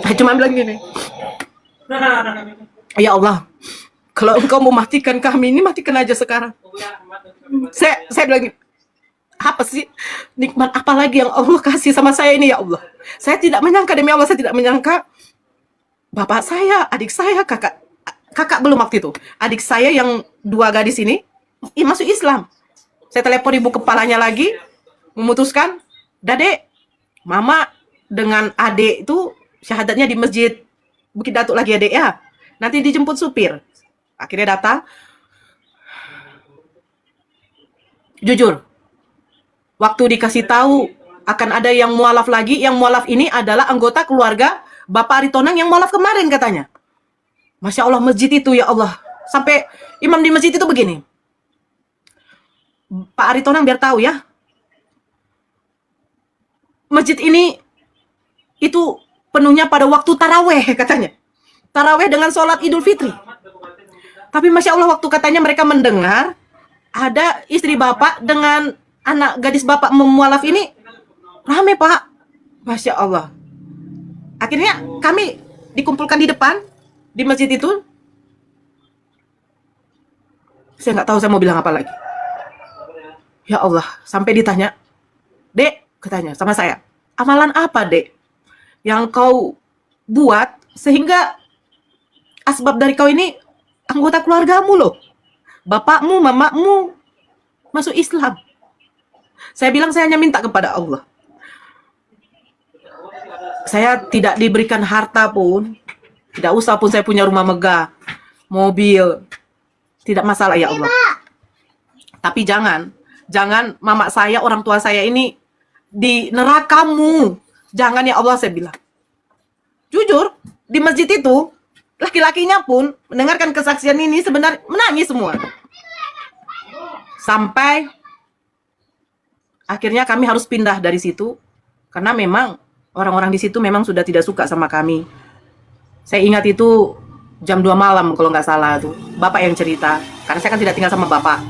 Saya cuma bilang gini, ya Allah, kalau engkau mau matikan kami ini, matikan aja sekarang. Saya bilang gini, apa sih nikmat apa lagi yang Allah kasih sama saya ini ya Allah. Saya tidak menyangka, demi Allah saya tidak menyangka bapak saya, adik saya, kakak belum waktu itu, adik saya yang dua gadis ini masuk Islam. Saya telepon ibu kepalanya lagi, memutuskan, Dade, mama dengan adik itu syahadatnya di masjid Bukit Datuk lagi adik ya. Nanti dijemput supir. Akhirnya datang. Jujur, waktu dikasih tahu akan ada yang mualaf lagi, yang mualaf ini adalah anggota keluarga Bapak Aritonang yang mualaf kemarin katanya. Masya Allah, masjid itu ya Allah. Sampai imam di masjid itu begini. Pak Aritonang biar tahu ya. Masjid ini itu penuhnya pada waktu taraweh katanya. Taraweh dengan sholat Idul Fitri. Tapi Masya Allah waktu katanya mereka mendengar ada istri bapak dengan anak gadis bapak memualaf ini rame Pak. Masya Allah. Akhirnya kami dikumpulkan di depan di masjid itu. Saya nggak tahu saya mau bilang apa lagi. Ya Allah, sampai ditanya, Dek, katanya sama saya, amalan apa Dek yang kau buat sehingga asbab dari kau ini anggota keluargamu loh. Bapakmu, mamamu masuk Islam. Saya bilang saya hanya minta kepada Allah. Saya tidak diberikan harta pun, tidak usah pun saya punya rumah megah, mobil, tidak masalah ya Allah. Tapi jangan mama saya, orang tua saya ini di nerakamu. Jangan ya Allah, saya bilang. Jujur, di masjid itu, laki-lakinya pun mendengarkan kesaksian ini sebenarnya menangis semua. Sampai akhirnya kami harus pindah dari situ, karena memang orang-orang di situ memang sudah tidak suka sama kami. Saya ingat itu jam 2 malam kalau nggak salah tuh. Bapak yang cerita, karena saya kan tidak tinggal sama bapak.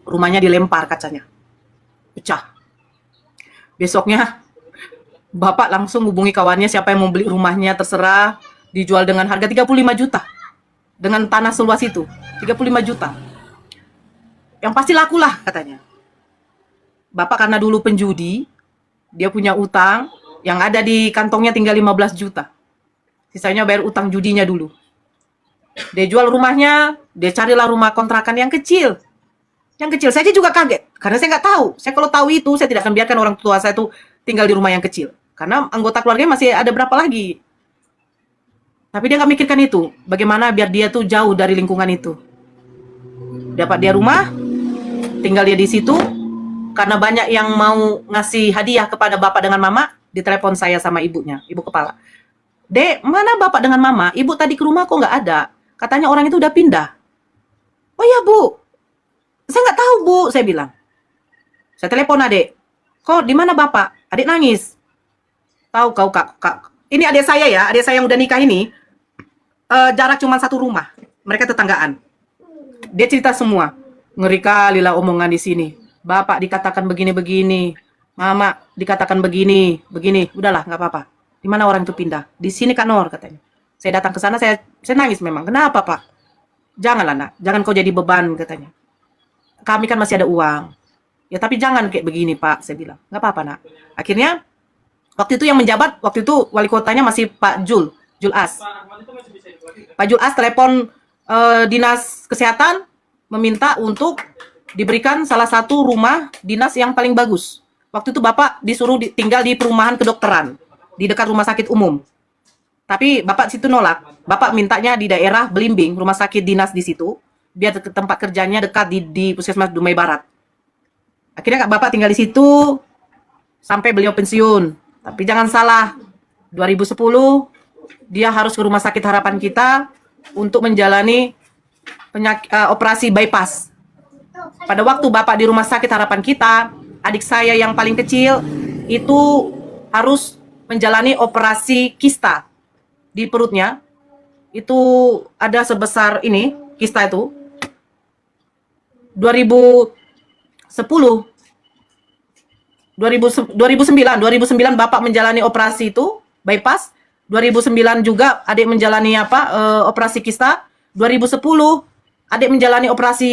Rumahnya dilempar kacanya, pecah. Besoknya bapak langsung hubungi kawannya, siapa yang mau beli rumahnya terserah, dijual dengan harga 35 juta. Dengan tanah seluas itu, 35 juta. Yang pasti lakulah katanya. Bapak karena dulu penjudi, dia punya utang, yang ada di kantongnya tinggal 15 juta. Sisanya bayar utang judinya dulu. Dia jual rumahnya, dia carilah rumah kontrakan yang kecil. Yang kecil, saya juga kaget. Karena saya nggak tahu. Saya kalau tahu itu, saya tidak akan biarkan orang tua saya itu tinggal di rumah yang kecil. Karena anggota keluarganya masih ada berapa lagi. Tapi dia nggak mikirkan itu. Bagaimana biar dia tuh jauh dari lingkungan itu. Dapat dia rumah, tinggal dia di situ. Karena banyak yang mau ngasih hadiah kepada bapak dengan mama, ditelepon saya sama ibunya, ibu kepala. Dek, mana bapak dengan mama? Ibu tadi ke rumah kok nggak ada. Katanya orang itu udah pindah. Oh ya Bu, saya nggak tahu Bu, saya bilang. Saya telepon adik. Kok di mana bapak? Adik nangis. Tahu kau kak. Ini adik saya ya, adik saya yang udah nikah ini. Jarak cuma satu rumah. Mereka tetanggaan. Dia cerita semua. Ngeri kali lah omongan di sini. Bapak dikatakan begini-begini. Mama dikatakan begini. Udahlah, nggak apa-apa. Di mana orang itu pindah? Di sini Kak Nor katanya. Saya datang ke sana, saya nangis memang. Kenapa Pak? Janganlah nak, jangan kau jadi beban katanya. Kami kan masih ada uang. Ya tapi jangan kayak begini Pak, saya bilang. Nggak apa-apa nak. Akhirnya waktu itu yang menjabat, waktu itu wali kotanya masih Pak Jul As. Pak Jul As telepon dinas kesehatan meminta untuk diberikan salah satu rumah dinas yang paling bagus. Waktu itu Bapak disuruh tinggal di perumahan kedokteran di dekat rumah sakit umum. Tapi Bapak situ nolak. Bapak mintanya di daerah Belimbing, rumah sakit dinas di situ, biar tempat kerjanya dekat di Puskesmas Dumai Barat. Akhirnya Bapak tinggal di situ sampai beliau pensiun. Tapi jangan salah, 2010 dia harus ke Rumah Sakit Harapan Kita untuk menjalani operasi bypass. Pada waktu Bapak di Rumah Sakit Harapan Kita, adik saya yang paling kecil itu harus menjalani operasi kista di perutnya. Itu ada sebesar ini, kista itu. 2009 Bapak menjalani operasi itu bypass. 2009 juga adik menjalani operasi kista. 2010 adik menjalani operasi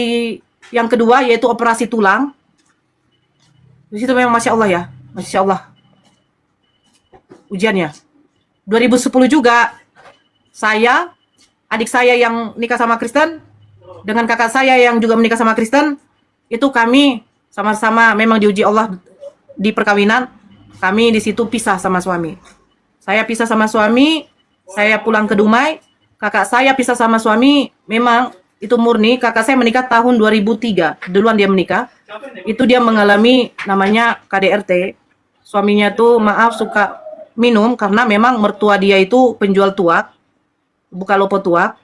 yang kedua, yaitu operasi tulang. Di situ memang Masya Allah ya, Masya Allah ujiannya. 2010 juga saya, adik saya yang nikah sama Kristen dengan kakak saya yang juga menikah sama Kristen, itu kami sama-sama memang diuji Allah di perkawinan. Kami di situ pisah sama suami. Saya pisah sama suami, saya pulang ke Dumai. Kakak saya pisah sama suami, memang itu murni. Kakak saya menikah tahun 2003, duluan dia menikah. Itu dia mengalami namanya KDRT. Suaminya tuh maaf suka minum karena memang mertua dia itu penjual tuak, buka lopo tuak.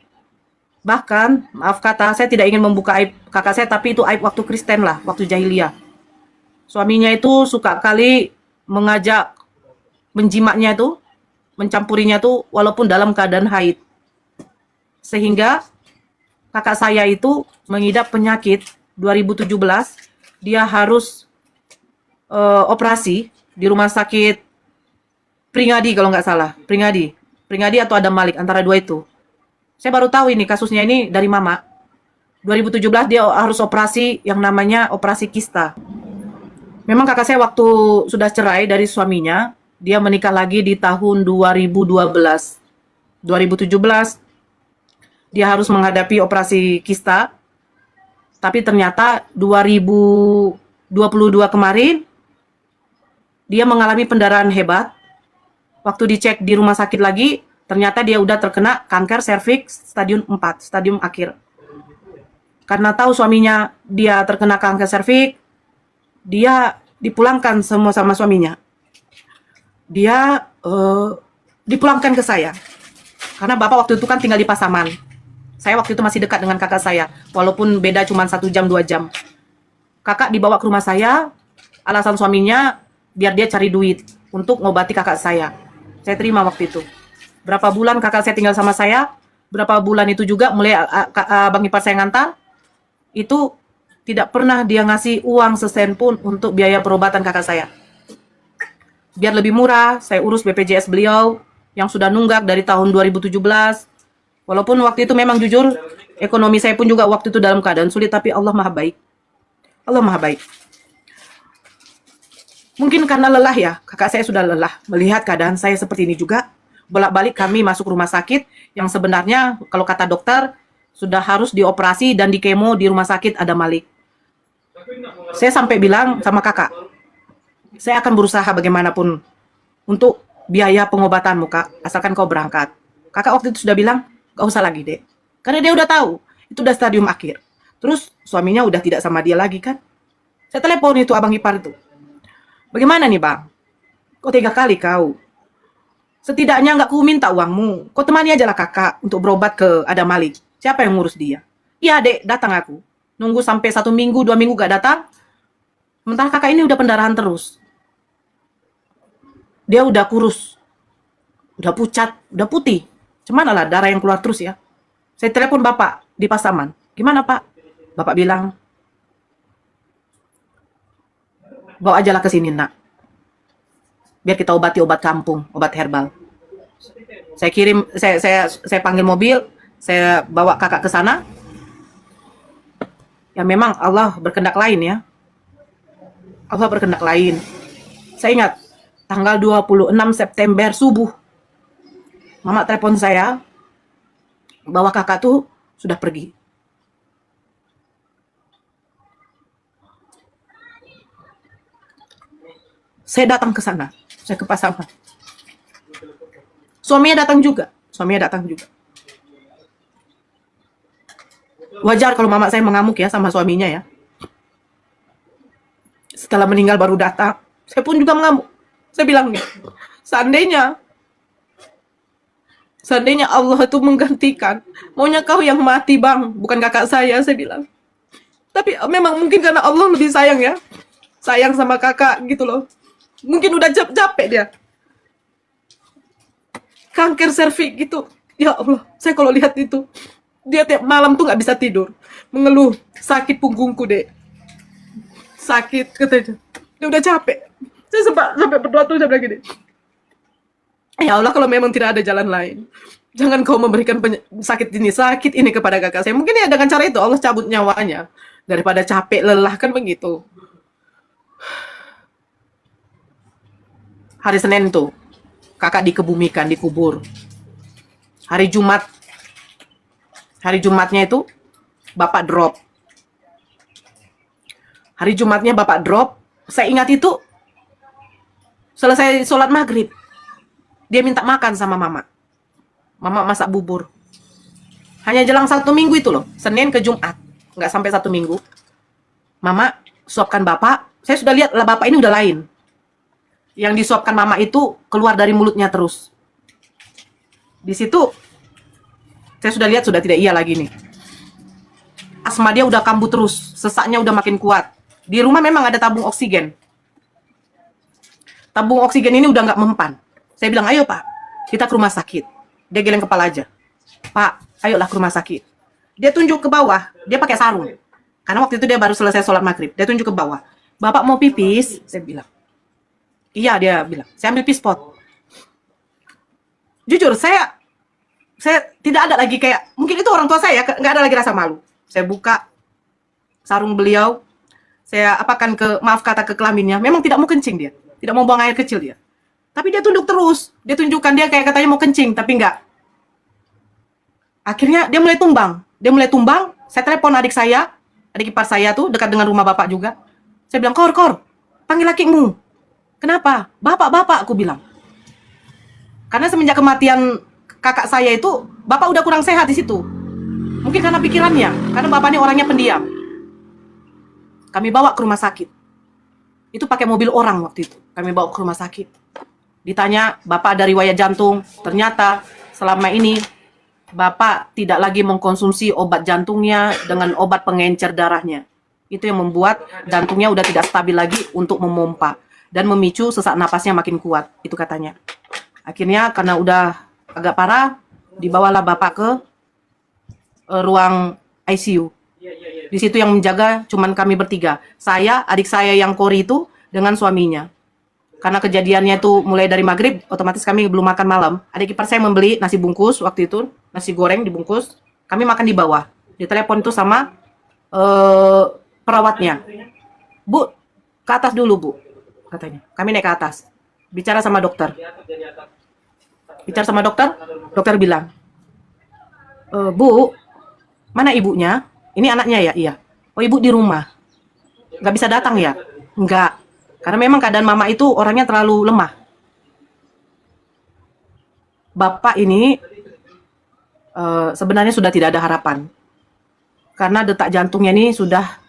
Bahkan, maaf kata, saya tidak ingin membuka aib kakak saya, tapi itu aib waktu Kristen lah, waktu jahiliyah. Suaminya itu suka kali mengajak menjimaknya itu, mencampurinya itu walaupun dalam keadaan haid. Sehingga kakak saya itu mengidap penyakit 2017, dia harus operasi di rumah sakit Pringadi kalau nggak salah, Pringadi atau Adam Malik, antara dua itu. Saya baru tahu ini kasusnya ini dari mama. 2017 dia harus operasi yang namanya operasi kista. Memang kakak saya waktu sudah cerai dari suaminya, dia menikah lagi di tahun 2012. 2017 dia harus menghadapi operasi kista. Tapi ternyata 2022 kemarin dia mengalami pendarahan hebat. Waktu dicek di rumah sakit lagi, ternyata dia udah terkena kanker serviks stadium 4, stadium akhir. Karena tahu suaminya dia terkena kanker serviks, dia dipulangkan semua sama suaminya. Dia dipulangkan ke saya. Karena bapak waktu itu kan tinggal di Pasaman. Saya waktu itu masih dekat dengan kakak saya, walaupun beda cuma 1 jam 2 jam. Kakak dibawa ke rumah saya, alasan suaminya biar dia cari duit untuk ngobati kakak saya. Saya terima waktu itu. Berapa bulan kakak saya tinggal sama saya, berapa bulan itu juga mulai Bang Ipar saya ngantar, itu tidak pernah dia ngasih uang sesen pun untuk biaya perobatan kakak saya. Biar lebih murah, saya urus BPJS beliau yang sudah nunggak dari tahun 2017. Walaupun waktu itu memang jujur, ekonomi saya pun juga waktu itu dalam keadaan sulit, tapi Allah Maha Baik. Allah Maha Baik. Mungkin karena lelah ya, kakak saya sudah lelah melihat keadaan saya seperti ini juga. Bolak-balik kami masuk rumah sakit yang sebenarnya kalau kata dokter sudah harus dioperasi dan dikemo di rumah sakit Adam Malik. Saya sampai bilang sama kakak, saya akan berusaha bagaimanapun untuk biaya pengobatanmu kak, asalkan kau berangkat. Kakak waktu itu sudah bilang, gak usah lagi dek. Karena dia udah tahu, itu udah stadium akhir. Terus suaminya udah tidak sama dia lagi kan. Saya telepon itu abang ipar itu. Bagaimana nih bang? Kok 3 kali kau? Setidaknya nggak ku minta uangmu. Kau temani aja lah kakak untuk berobat ke Adam Malik. Siapa yang ngurus dia? Iya dek, datang aku. Nunggu sampai 1 minggu, 2 minggu gak datang. Sementara kakak ini udah pendarahan terus. Dia udah kurus. Udah pucat, udah putih. Cuman lah darah yang keluar terus ya. Saya telepon bapak di Pasaman. Gimana pak? Bapak bilang, bawa ajalah ke sini nak. Biar kita obati obat kampung, obat herbal. Saya kirim, saya panggil mobil, saya bawa kakak ke sana. Ya memang Allah berkehendak lain ya. Allah berkehendak lain. Saya ingat tanggal 26 September subuh. Mama telepon saya bahwa kakak tuh sudah pergi. Saya datang ke sana, saya ke Pasaman. Suaminya datang juga. Wajar kalau mama saya mengamuk ya sama suaminya ya. Setelah meninggal baru datang. Saya pun juga mengamuk. Saya bilang nih, seandainya Allah itu menggantikan, maunya kau yang mati bang, bukan kakak saya bilang. Tapi memang mungkin karena Allah lebih sayang ya. Sayang sama kakak gitu loh. Mungkin udah capek dia. Kanker serviks gitu. Ya Allah, saya kalau lihat itu, dia tiap malam tuh nggak bisa tidur. Mengeluh, sakit punggungku dek. Sakit, katanya. Dia udah capek. Saya sampai berdoa tuh, saya bilang gini. Ya Allah, kalau memang tidak ada jalan lain, jangan kau memberikan sakit ini kepada kakak saya. Mungkin ya dengan cara itu Allah cabut nyawanya. Daripada capek, lelah, kan begitu. Hari Senin tuh, kakak dikebumikan, dikubur. Hari Jumatnya itu, bapak drop. Hari Jumatnya bapak drop. Saya ingat itu, Selesai sholat maghrib, dia minta makan sama mama. Mama masak bubur. Hanya jelang 1 minggu itu loh, Senin ke Jumat, nggak sampai 1 minggu. Mama suapkan bapak, saya sudah lihat lah bapak ini udah lain. Yang disuapkan mama itu keluar dari mulutnya terus. Di situ saya sudah lihat sudah tidak iya lagi nih. Asma dia udah kambuh terus, sesaknya udah makin kuat. Di rumah memang ada tabung oksigen. Tabung oksigen ini udah nggak mempan. Saya bilang, ayo pak, kita ke rumah sakit. Dia geleng kepala aja. Pak, ayolah ke rumah sakit. Dia tunjuk ke bawah, dia pakai sarung. Karena waktu itu dia baru selesai sholat maghrib. Dia tunjuk ke bawah. Bapak mau pipis? Saya bilang. Iya, dia bilang. Saya ambil pispot. Jujur, saya tidak ada lagi kayak, mungkin itu orang tua saya, nggak ada lagi rasa malu. Saya buka sarung beliau, saya apakan maaf kata ke kelaminnya. Memang tidak mau kencing dia, tidak mau buang air kecil dia. Tapi dia tunduk terus, dia tunjukkan dia kayak katanya mau kencing, tapi enggak. Akhirnya dia mulai tumbang, saya telepon adik ipar saya tuh dekat dengan rumah bapak juga. Saya bilang, Kor, panggil lakimu. Kenapa? Bapak, aku bilang. Karena semenjak kematian kakak saya itu, bapak udah kurang sehat di situ. Mungkin karena pikirannya, karena bapaknya orangnya pendiam. Kami bawa ke rumah sakit. Itu pakai mobil orang waktu itu. Kami bawa ke rumah sakit. Ditanya, bapak ada riwayat jantung. Ternyata selama ini bapak tidak lagi mengkonsumsi obat jantungnya dengan obat pengencer darahnya. Itu yang membuat jantungnya udah tidak stabil lagi untuk memompa dan memicu sesak napasnya makin kuat. Itu katanya. Akhirnya karena udah agak parah, dibawalah bapak ke ruang ICU. Di situ yang menjaga cuman kami bertiga. Saya, adik saya yang Kori itu dengan suaminya. Karena kejadiannya itu mulai dari maghrib, otomatis kami belum makan malam. Adik ipar saya membeli nasi bungkus waktu itu, nasi goreng dibungkus. Kami makan di bawah. Ditelepon itu sama perawatnya. Bu, ke atas dulu bu, katanya. Kami naik ke atas. Bicara sama dokter. Dokter bilang, Bu, mana ibunya? Ini anaknya ya? Iya. Oh, ibu di rumah. Nggak bisa datang ya? Nggak. Karena memang keadaan mama itu orangnya terlalu lemah. Bapak ini sebenarnya sudah tidak ada harapan. Karena detak jantungnya ini sudah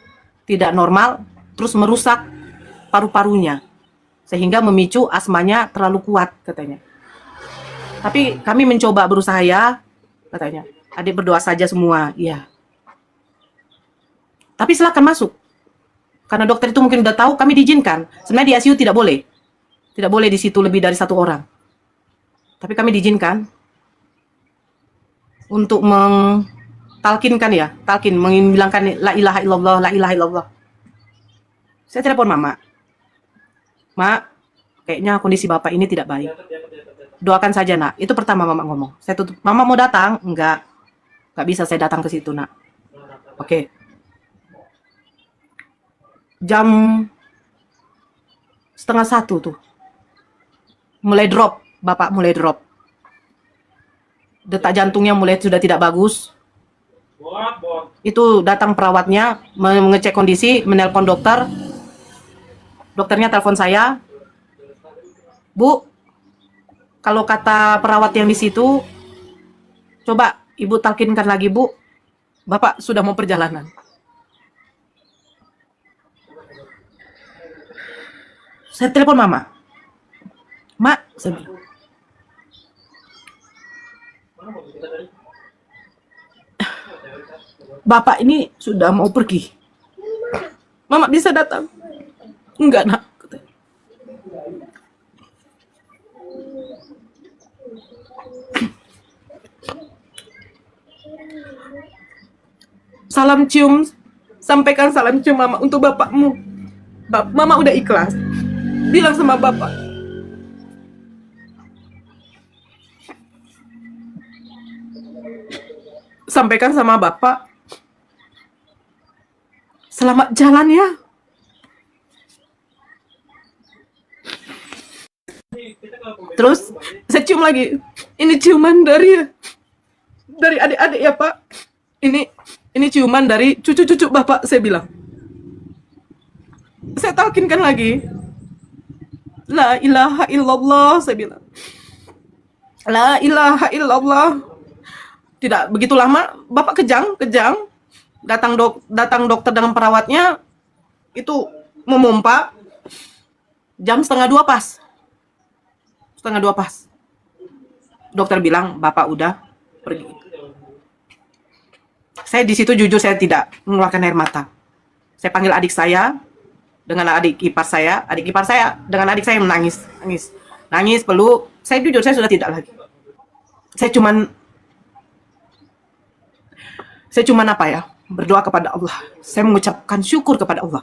tidak normal, terus merusak paru-parunya. Sehingga memicu asmanya terlalu kuat, katanya. Tapi kami mencoba berusaha ya, katanya. Adik berdoa saja semua, iya. Tapi silakan masuk. Karena dokter itu mungkin udah tahu, kami diizinkan. Sebenarnya di ICU tidak boleh. Tidak boleh di situ lebih dari 1 orang. Tapi kami diizinkan untuk talkin, mengbilangkan la ilaha illallah, la ilaha illallah. Saya telepon mama. Mak, kayaknya kondisi bapak ini tidak baik. Doakan saja nak. Itu pertama mama ngomong. Saya tutup. Mama mau datang? Enggak bisa saya datang ke situ nak. Oke. Jam 12:30 tuh. Bapak mulai drop. Detak jantungnya mulai sudah tidak bagus. Itu datang perawatnya, mengecek kondisi, menelpon dokter. Dokternya telepon saya. Bu, kalau kata perawat yang di situ, coba ibu talkinkan lagi bu. Bapak sudah mau perjalanan. Saya telepon mama. Mak, saya bilang, bapak ini sudah mau pergi. Mama bisa datang? Enggak nak. Salam cium, sampaikan salam cium mama untuk bapakmu. Mama udah ikhlas. Bilang sama bapak. Sampaikan sama bapak. Selamat jalan ya. Terus saya cium lagi. Ini ciuman dari adik-adik ya pak. Ini ciuman dari cucu-cucu bapak, saya bilang. Saya talkinkan lagi. La ilaha illallah, saya bilang. La ilaha illallah. Tidak begitu lama, Bapak kejang. Datang dokter dengan perawatnya, itu memompa, jam setengah dua pas. Dokter bilang, Bapak udah pergi. Saya di situ jujur saya tidak mengeluarkan air mata. Saya panggil adik saya dengan adik ipar saya dengan adik saya nangis peluk. Saya jujur saya sudah tidak lagi. Saya cuman apa ya? Berdoa kepada Allah. Saya mengucapkan syukur kepada Allah.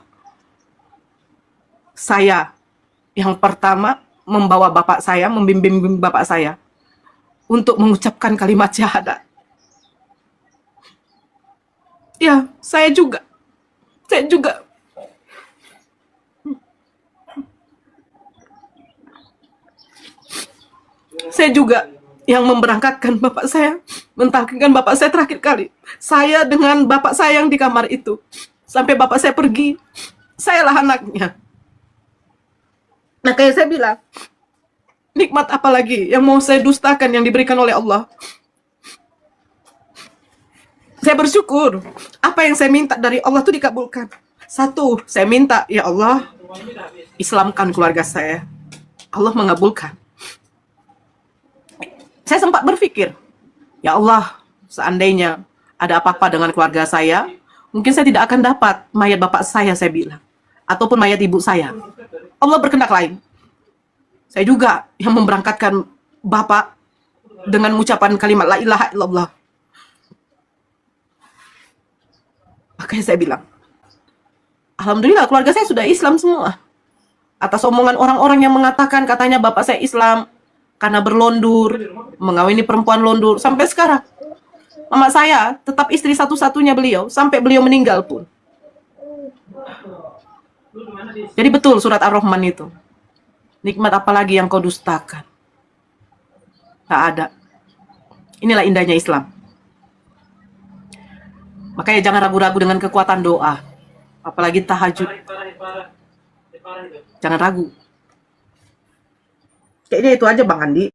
Saya yang pertama membawa bapak saya, membimbing bapak saya untuk mengucapkan kalimat syahadat. Ya, saya juga yang memberangkatkan bapak saya, mentahkinkan bapak saya terakhir kali. Saya dengan bapak saya yang di kamar itu. Sampai bapak saya pergi, sayalah anaknya. Nah, kayak saya bilang, nikmat apa lagi yang mau saya dustakan yang diberikan oleh Allah? Saya bersyukur, apa yang saya minta dari Allah itu dikabulkan. Satu, saya minta, ya Allah, Islamkan keluarga saya. Allah mengabulkan. Saya sempat berpikir, ya Allah, seandainya ada apa-apa dengan keluarga saya, mungkin saya tidak akan dapat mayat bapak saya bilang. Ataupun mayat ibu saya. Allah berkehendak lain. Saya juga yang memberangkatkan bapak dengan ucapan kalimat la ilaha illallah. Makanya saya bilang, alhamdulillah keluarga saya sudah Islam semua. Atas omongan orang-orang yang mengatakan katanya bapak saya Islam karena berlondur, mengawini perempuan londur. Sampai sekarang, mama saya tetap istri satu-satunya beliau, sampai beliau meninggal pun. Jadi betul surat Ar-Rahman itu. Nikmat apa lagi yang kau dustakan? Tak ada. Inilah indahnya Islam. Makanya jangan ragu-ragu dengan kekuatan doa. Apalagi tahajud. Jangan ragu. Kayaknya itu aja Bang Andi.